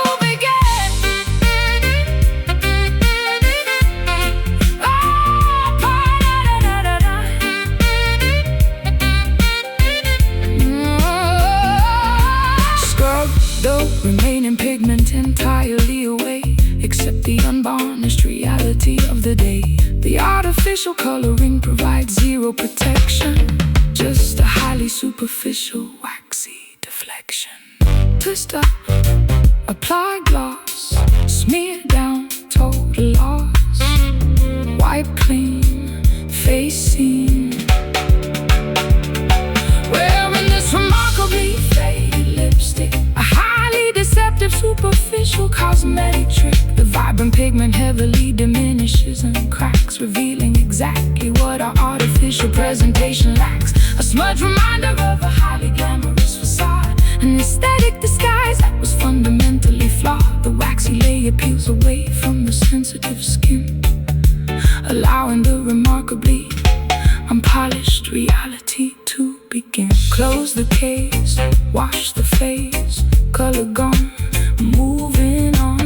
artificial coloring provides zero protection, just a highly superficial waxy deflection. Twist up, apply gloss, smear down, total loss. Wipe clean, face seen. Wearing this remarkably faded lipstick, a highly deceptive superficial cosmetic trick. The vibrant pigment heavily diminishes and cracks, revealing exactly what our artificial presentation lacks. A smudge reminder of a highly glamorous facade, an aesthetic disguise that was fundamentally flawed. The waxy layer peels away from the sensitive skin, allowing the remarkably unpolished reality to begin. Close the case, wash the face, color gone, moving on.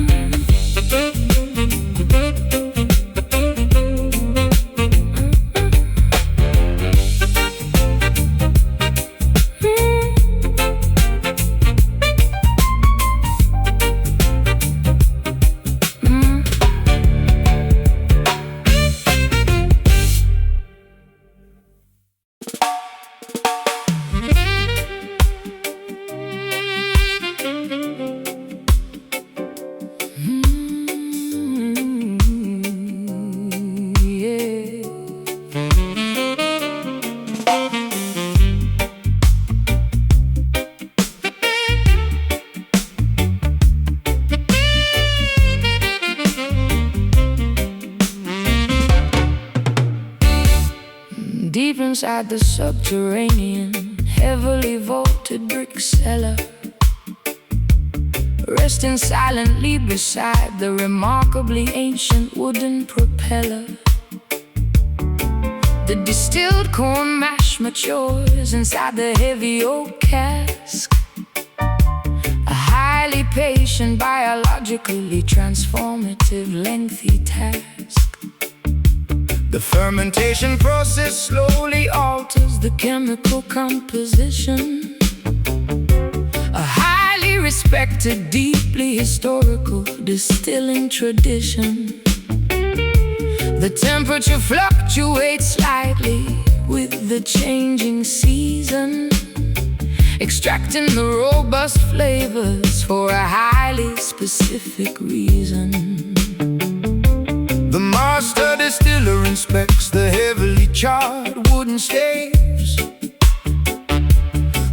Deep inside the subterranean, heavily vaulted brick cellar, resting silently beside the remarkably ancient wooden propeller. The distilled corn mash matures inside the heavy oak cask, a highly patient, biologically transformative, lengthy task. The fermentation process slowly alters the chemical composition, a highly respected, deeply historical distilling tradition. The temperature fluctuates slightly with the changing season, extracting the robust flavors for a highly specific reason. The master distiller inspects the heavily charred wooden staves,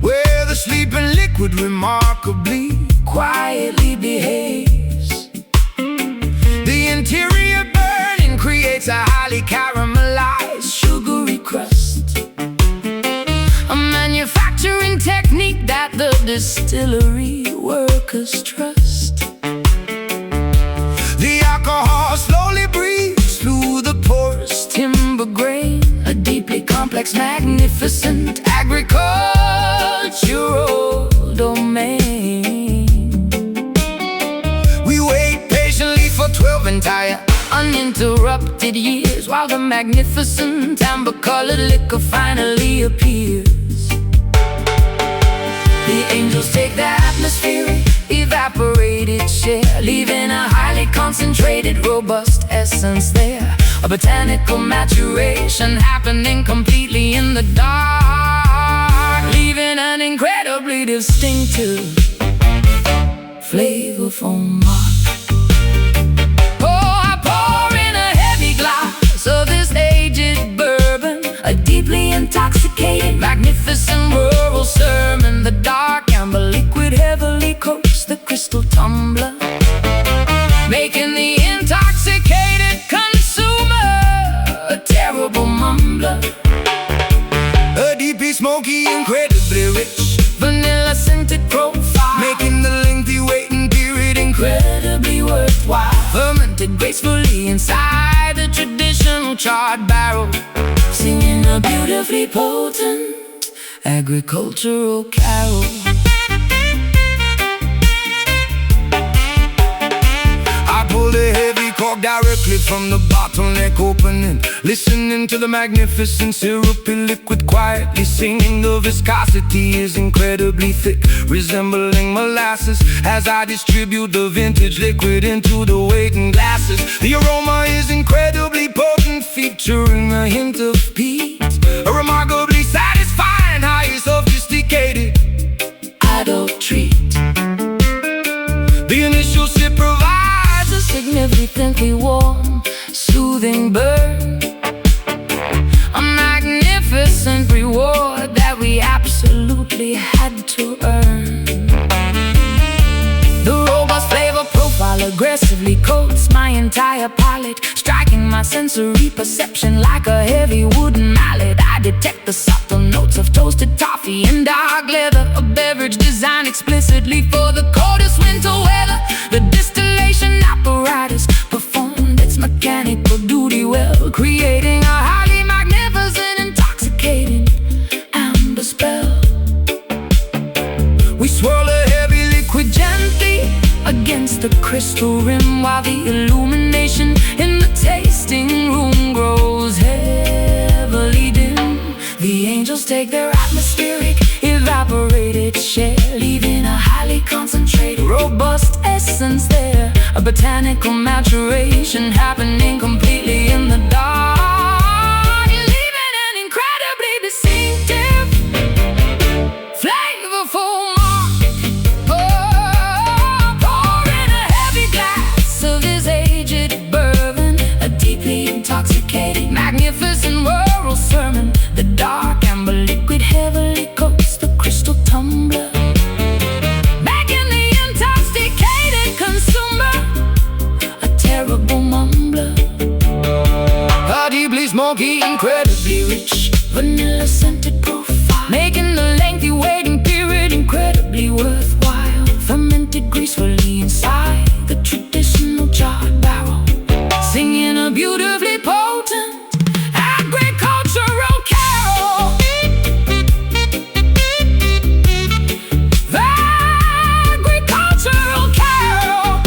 where the sleeping liquid remarkably quietly behaves. The interior burning creates a highly caramelized, sugary crust, a manufacturing technique that the distillery workers trust. The alcohol slowly breathes through the porous timber grain, a deeply complex, magnificent agricultural domain. We wait patiently for 12 entire uninterrupted years, while the magnificent amber-colored liquor finally appears. The angels take the atmospheric, evaporated share, leaving a highly concentrated, robust essence there. A botanical maturation happening completely in the dark, leaving an incredibly distinctive, flavorful mark. Oh, I pour in a heavy glass of this aged bourbon, a deeply intoxicating, magnificent rural sermon. The dark amber liquid heavily coats the crystal tumbler, making the intoxicated consumer a terrible mumbler. A deeply smoky, incredibly rich, vanilla scented profile, making the lengthy waiting period incredibly worthwhile. Fermented gracefully inside the traditional charred barrel, singing a beautifully potent agricultural carol. I pull the heavy cork directly from the bottleneck opening, listening to the magnificent syrupy liquid quietly singing. The viscosity is incredibly thick, resembling molasses, as I distribute the vintage liquid into the waiting glasses. The aroma is incredibly potent, featuring a hint of Pete. A remarkably satisfying, highly sophisticated adult treat. The initial sip provides a significantly warm, soothing burn, a magnificent reward that we absolutely had to earn. The robust flavor profile aggressively coats my entire palate, striking my sensory perception like a heavy wooden mallet. I detect the subtle notes of toasted toffee and dark leather, a beverage designed explicitly for the coldest winter weather. The distillation apparatus performed its mechanical duty well, creating a highly magnificent, intoxicating amber spell. We swirl a heavy liquid gently against the crystal rim, while the illumination in the tasting room grows heavily dim. The angels take their atmospheric, evaporated share, leaving a highly concentrated, robust essence there, a botanical maturation happening completely in the dark, leaving an incredibly distinctive, flavorful mark. Pour in a heavy glass of this aged bourbon, a deeply intoxicating, magnificent rural sermon. The dark amber liquid heavily coats the crystal tumbler, making the intoxicated consumer a terrible mumbler. A deeply smoky, incredibly rich, vanilla-scented profile, making the lengthy waiting period incredibly worthwhile. Fermented gracefully inside the traditional charred barrel, singing a beautifully potent agricultural carol. The agricultural carol.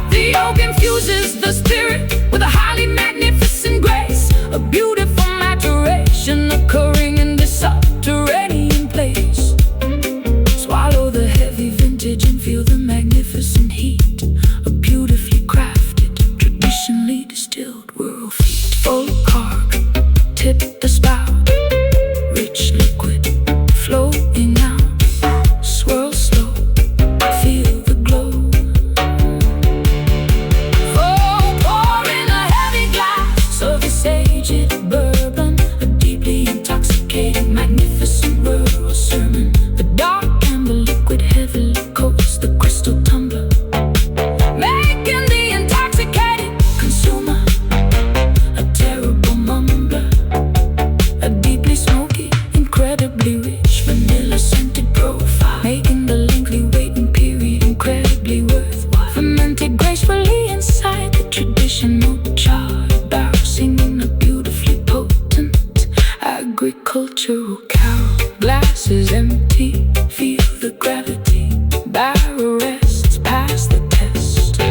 The oak infuses the spirit with a highly magnificent grace, a beautiful maturation occurring in this subterranean place. Swallow the heavy vintage and feel the magnificent heat, a beautifully crafted, traditionally distilled world feed. Full carb, tip the spout, rich liquid flowing out, swirl slow, feel the glow. Oh, pour in a heavy glass of this aged bourbon, a deeply intoxicating, magnificent rural sermon. The dark amber liquid heavily coats the crystal tumbler, making the intoxicated consumer a terrible mumbler. A deeply smoky, incredibly rich, vanilla-scented profile, making the lengthy waiting period incredibly worthwhile. Fermented gracefully inside the traditional charred barrel, singing a beautifully potent agricultural carol. Glass is empty, feel the gravity, barrel rests past the test.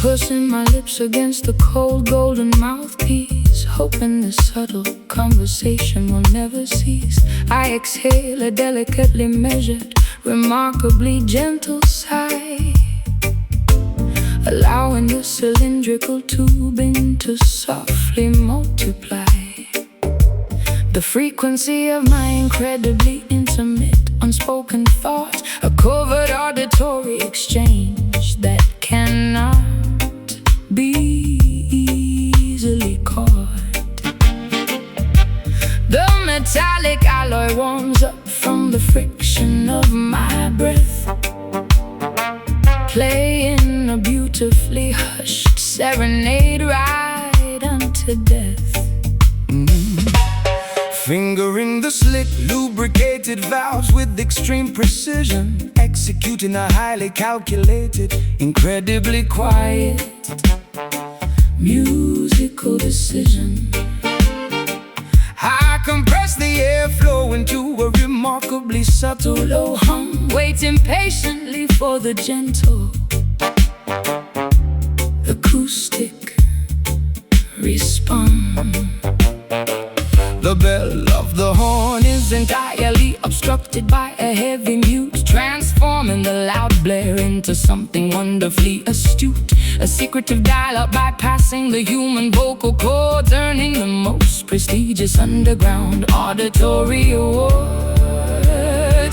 Pushing my lips against the cold golden mouthpiece, hoping the subtle conversation will never cease. I exhale a delicately measured, remarkably gentle sigh, allowing the cylindrical tubing to softly multiply. The frequency of my incredibly intimate, unspoken thoughts, a covert auditory exchange that cannot be easily caught. The metallic alloy warms up from the friction of my breath, playing a beautifully hushed serenade right unto death. Fingering the slick, lubricated valves with extreme precision, executing a highly calculated, incredibly quiet musical decision. I compress the airflow into a remarkably subtle low hum, Waiting patiently for the gentle acoustic response. The bell of the horn is entirely Obstructed by a heavy mute, transforming the loud blare into something wonderfully astute. A secretive dial-up bypassing the human vocal cords, earning the most prestigious underground auditory awards.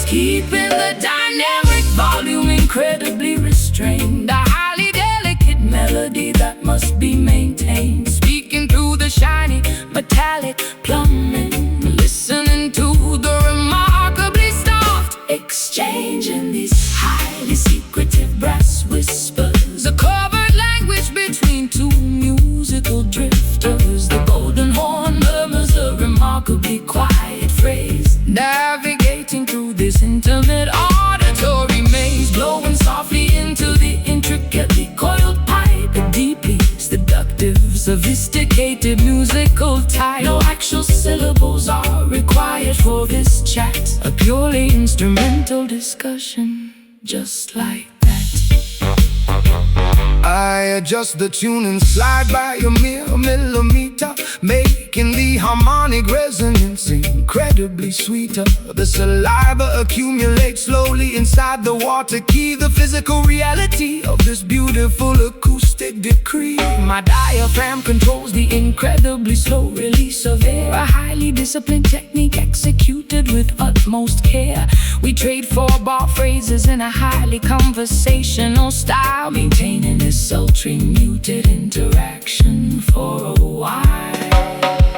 Keeping the dynamic volume incredibly restrained, a highly delicate melody that must be maintained. Speaking through the shiny metallic plumbing, listening to the remarkably soft exchange in these highly secretive brass whispers. A covert language between two musical drifters. The golden horn murmurs a remarkably quiet phrase, navigating through this intimate auditory maze, blowing softly into the intricately coiled pipe. A deeply seductive, sophisticated musical type. No actual syllables are required for this chat, a purely instrumental discussion, just like that. I adjust the tune and slide by a mere millimeter, making the harmonic resonance incredibly sweeter. The saliva accumulates slowly inside the water key, the physical reality of this beautiful acoustic decree. My diaphragm controls the incredibly slow release of air, a highly disciplined technique executed with utmost care. We trade four-bar phrases in a highly conversational style, maintaining this sultry muted interaction for a while.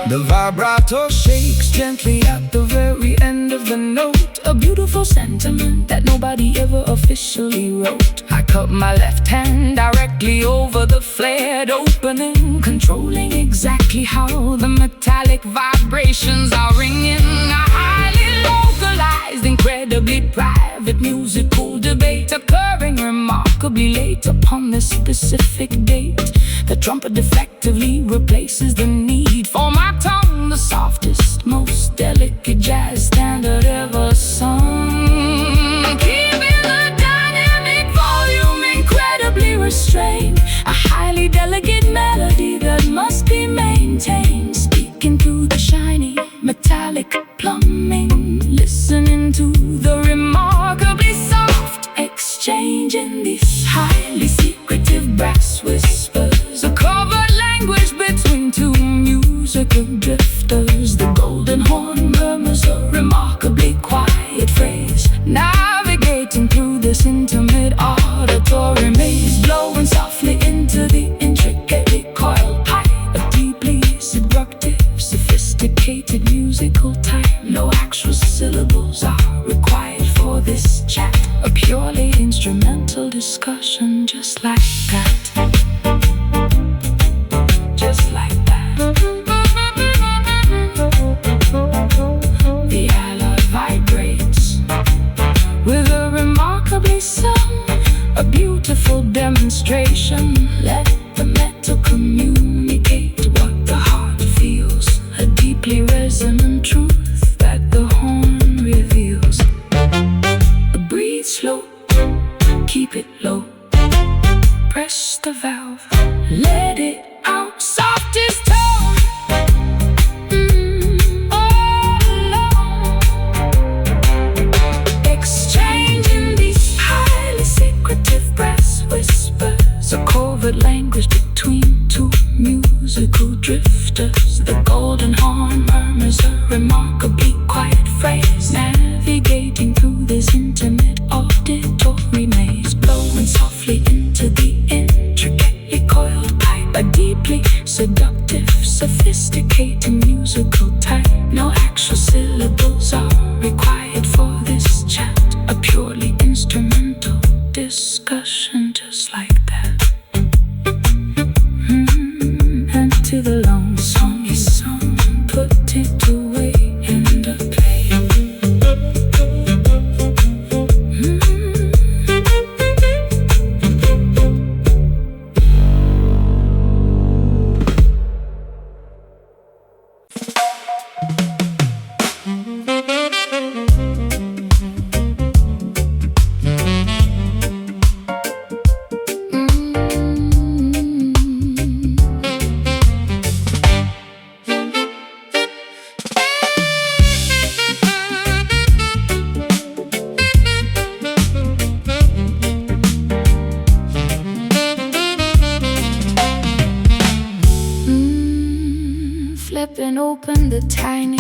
The vibrato shakes gently at the very end of the note, A beautiful sentiment that nobody ever officially wrote. I cut my left hand directly over the flared opening, controlling exactly how the metallic vibrations are ringing. A highly localized, incredibly private musical debate, occurring remarkably late upon this specific date. The trumpet effectively replaces the need for my tongue, the softest, most delicate jazz standard ever sung. Keeping the dynamic volume incredibly restrained, a highly delicate melody that must be maintained. Speaking through the shiny metallic plumbing, listening to the remarkably soft exchange in these highly secretive brass whispers. A covert language between two musical drifters. The golden horn murmurs a remarkably quiet phrase, navigating through this intimate auditory maze, blowing softly into the intricately coiled pipe. A deeply seductive, sophisticated musical type. No actual syllables are required for this chat, a purely instrumental discussion, just like that. Just like that. The alloy vibrates with a remarkably sung, a beautiful demonstration. Let the metal communicate what the heart feels, a deeply resonant truth that the horn reveals. Breathe slow, keep it low, press the valve. opened a tiny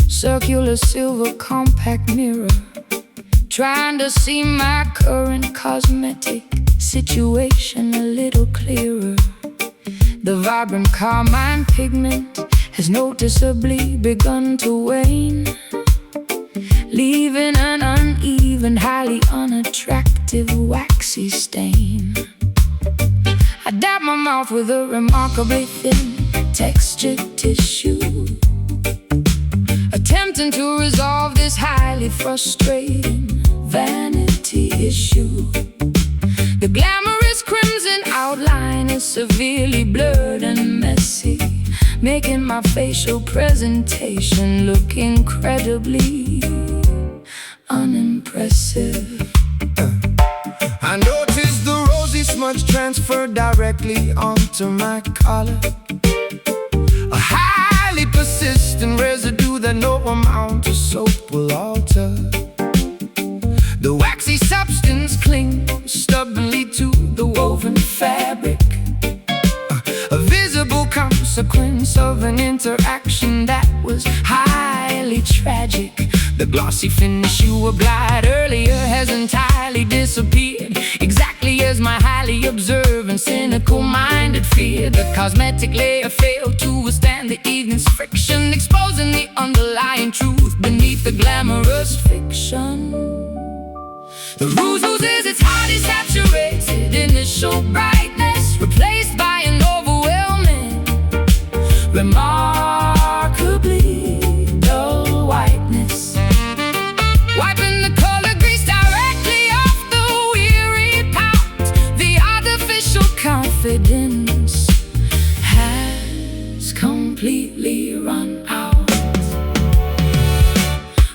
circular silver compact mirror, trying to see my current cosmetic situation a little clearer. The vibrant carmine pigment has noticeably begun to wane, leaving an uneven, highly unattractive waxy stain. I dab my mouth with a remarkably thin textured tissue, attempting to resolve this highly frustrating vanity issue. The glamorous crimson outline is severely blurred and messy, making my facial presentation look incredibly unimpressive. I noticed the rosy smudge transferred directly onto my collar, a highly persistent residue that no amount of soap will alter. The waxy substance clings stubbornly to the woven fabric, a visible consequence of an interaction that was highly tragic. The glossy finish you applied earlier has entirely disappeared, exactly as my highly observant, cynical-minded feared. The cosmetic layer failed to withstand the evening's friction, exposing the underlying truth beneath the glamorous fiction. The rouge loses its highly saturated initial brightness, replaced by an overwhelming, remarkably dull whiteness. Wiping the color grease directly off the weary pout, the artificial confidence has completely run out.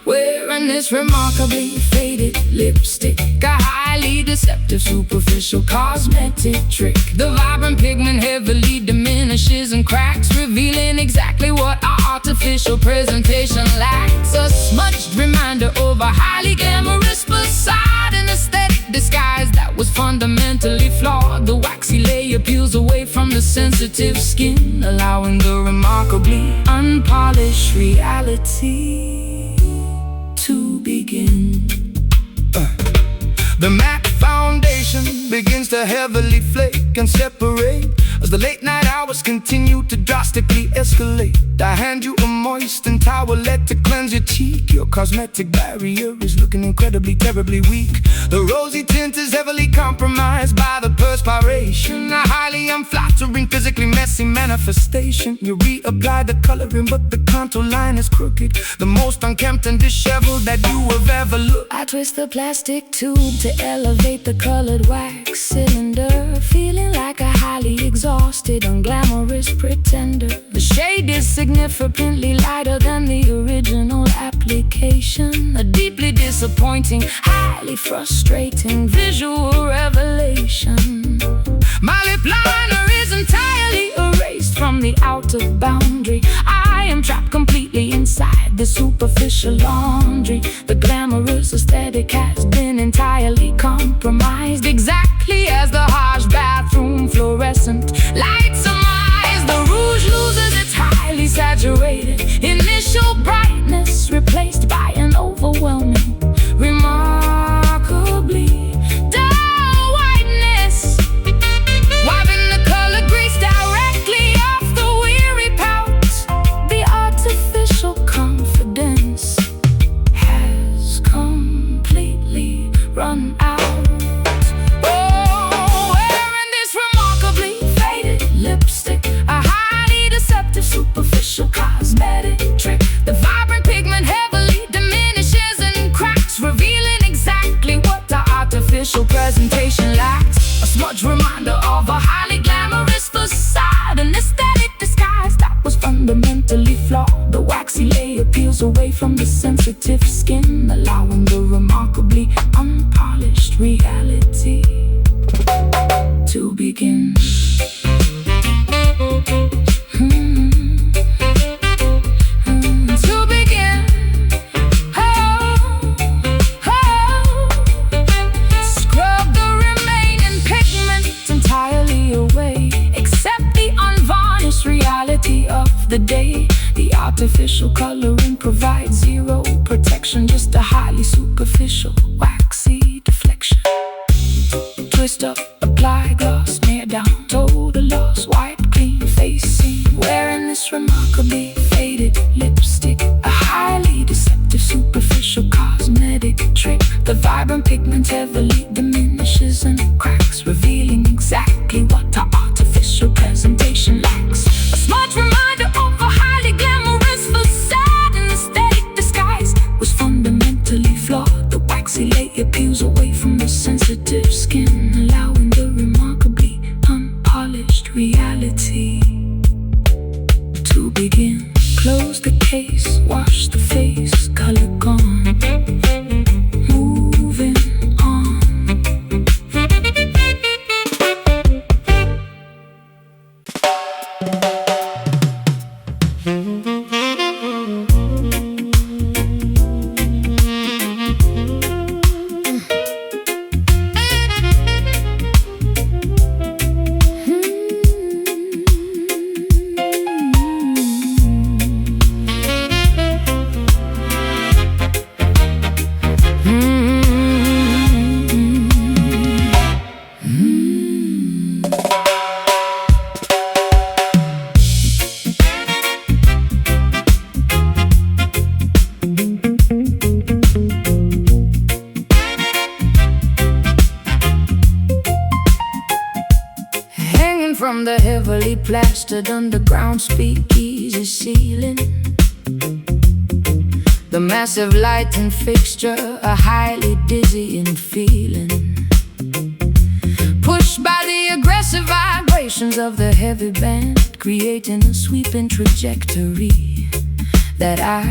Wearing this remarkably faded lipstick, a highly deceptive superficial cosmetic trick. The vibrant pigment heavily diminishes and cracks, revealing exactly what our artificial presentation lacks. A smudged reminder of a highly glamorous facade, an aesthetic disguise that was fundamentally flawed. The waxy layer peels away from the sensitive skin, allowing the remarkably unpolished reality to begin. The matte foundation begins to heavily flake and separate as the late night hours continue to drastically escalate. I hand you a moistened towelette to cleanse your cheek. Your cosmetic barrier is looking incredibly, terribly weak. The rosy tint is heavily compromised by the perspiration, a highly unflattering, physically messy manifestation. You reapply the coloring, but the contour line is crooked, the most unkempt and disheveled that you have ever looked. I twist the plastic tube to elevate the colored wax cylinder, feeling like a highly exhausted, unglamorous pretender. The shade is significantly lighter than the original application, a deeply disappointing, highly frustrating visual revelation. My lip liner is entirely erased from the outer boundary. I am trapped completely inside the superficial laundry. The glamorous aesthetic has been entirely compromised, exactly as the harsh bathroom fluorescent lights surmise. The rouge loses its highly saturated initial brightness, replaced by an overwhelming, remarkably dull whiteness. Wiping the color grease directly off the weary pout, the artificial confidence has completely run out. Oh, wearing this remarkably faded lipstick, a highly deceptive superficial cosmetic trick. The vibrant pigment heavily diminishes and cracks, revealing exactly what the artificial presentation lacked. A smudge reminder of a highly glamorous facade, an aesthetic disguise that was fundamentally flawed. The waxy layer peels away from the sensitive skin, allowing the remarkably unpolished reality to begin. To begin. Scrub the remaining pigment entirely away, accept the unvarnished reality of the day. The coloring provides zero protection, just a highly superficial, waxy deflection. Twist up, apply gloss, smear down, total loss, wipe clean, face seen. Wearing this remarkably faded lipstick, a highly deceptive superficial cosmetic trick. The vibrant pigment heavily diminishes and cracks, revealing exactly what our artificial presentation lacks. A smart reminder of a highly glamorous facade, an aesthetic disguise was fundamentally flawed. The waxy layer peels away from the sensitive skin, allowing the remarkably unpolished reality to begin. Close the case, wash the face, color gone, moving on. From the heavily plastered underground speakeasy ceiling, the massive lighting fixture, a highly dizzying feeling, pushed by the aggressive vibrations of the heavy band, creating a sweeping trajectory that I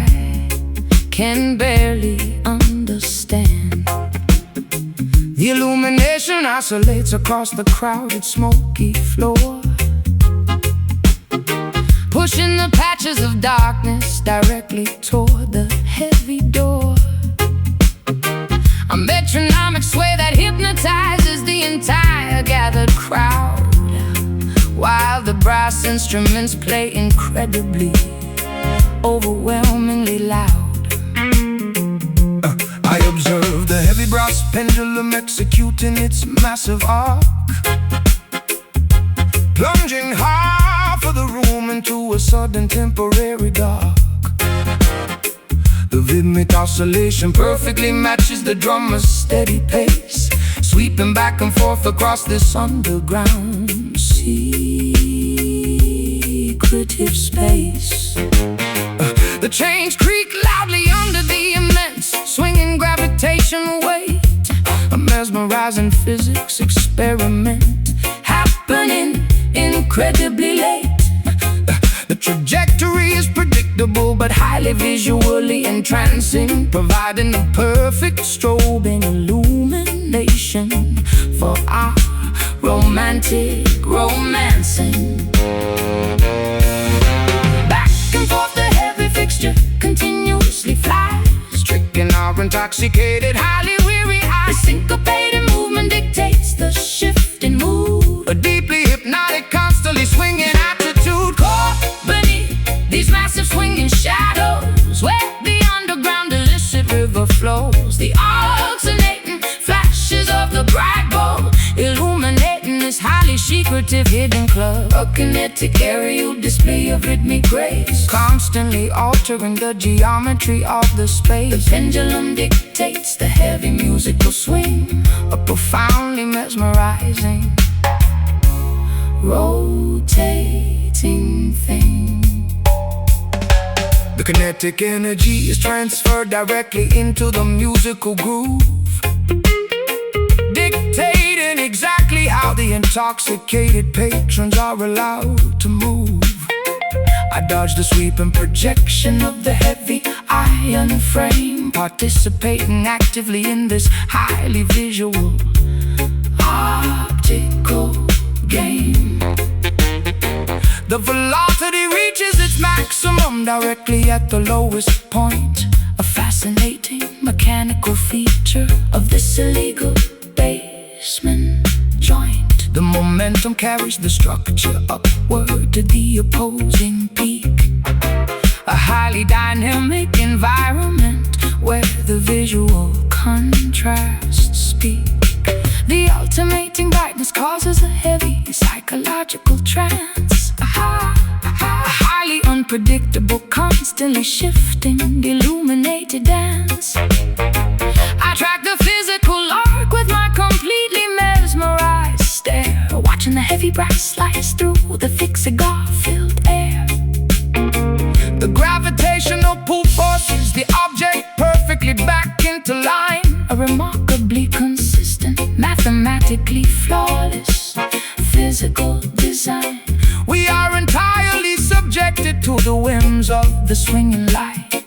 can barely understand. The illumination oscillates across the crowded, smoky floor, pushing the patches of darkness directly toward the heavy door. A metronomic sway that hypnotizes the entire gathered crowd, while the brass instruments play incredibly, overwhelmingly loud. I observe the heavy brass pendulum executing its massive arc, plunging half of the room into a sudden temporary dark. The rhythmic oscillation perfectly matches the drummer's steady pace, sweeping back and forth across this underground secretive space. The chains creak loudly under the immense swinging gravitational weight, a mesmerizing physics experiment happening incredibly late. The trajectory is predictable but highly visually entrancing, providing the perfect strobing illumination for our romantic romancing. Back and forth the heavy fixture continuously flies, tricking our intoxicated, highly weary eyes. The syncopated movement dictates the shift in mood, a deeply hypnotic, constantly swinging attitude, caught beneath these massive swinging shadows, where the underground illicit river flows. The alternating flashes of the bright bulb illuminating this highly secretive hidden club, a kinetic aerial display of rhythmic grace, constantly altering the geometry of the space. The pendulum dictates the heavy musical swing, a profoundly mesmerizing, rotating thing. The kinetic energy is transferred directly into the musical groove, dictating exactly how the intoxicated patrons are allowed to move. I dodge the sweeping projection of the heavy iron frame, participating actively in this highly visual optical game. The velocity reaches its maximum directly at the lowest point, a fascinating mechanical feature of this illegal basement joint. The momentum carries the structure upward to the opposing peak, a highly dynamic environment where the visual contrasts speak. The alternating brightness causes a heavy psychological trance. A highly unpredictable, constantly shifting, illuminated dance. I track the physical arc with my completely mesmerized stare, watching the heavy brass slice through the thick cigar-filled air. The gravitational pull forces the object perfectly back into line. A remarkably consistent, mathematically flawless physical design. We are entirely subjected to the whims of the swinging light,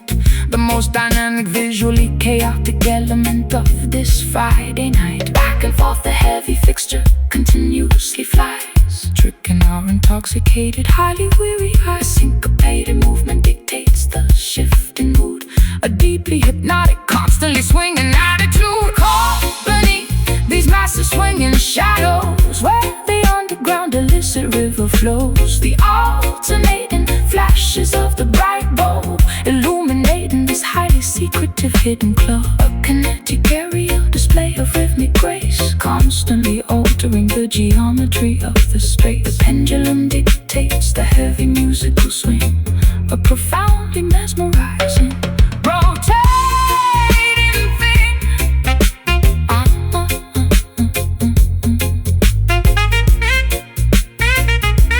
the most dynamic, visually chaotic element of this Friday night. Back and forth the heavy fixture continuously flies, tricking our intoxicated, highly weary eyes. Syncopated movement dictates the shift in mood, a deeply hypnotic, constantly swinging attitude. Caught beneath these massive swinging shadows, where the underground illicit river flows. The alternating flashes of the bright bulb illuminating this highly secretive hidden club. A kinetic aerial display of rhythmic grace, constantly altering the geometry of the space. The pendulum dictates the heavy musical swing, a profoundly mesmerizing, rotating thing.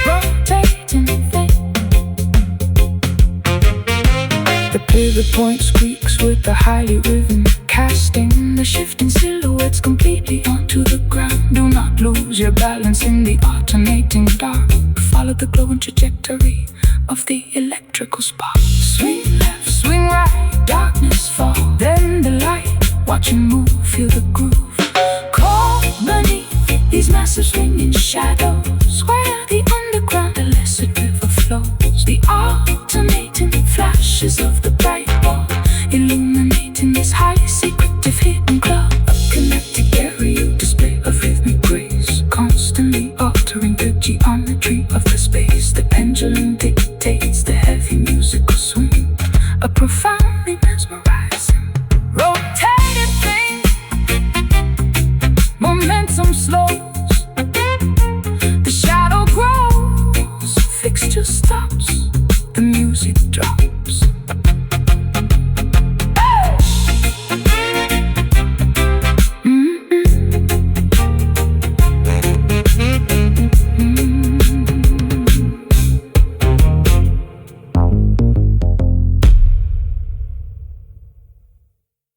Rotating thing. The pivot point squeaks with the highly rhythm, casting the shifting silhouettes completely onto the ground. Do not lose your balance in the alternating dark. Follow the glowing trajectory of the electrical spark. Swing left, swing right, darkness fall, then the light. Watch and move, feel the groove. Caught beneath these massive swinging shadows, where the underground illicit river flows. The alternating flashes of the bright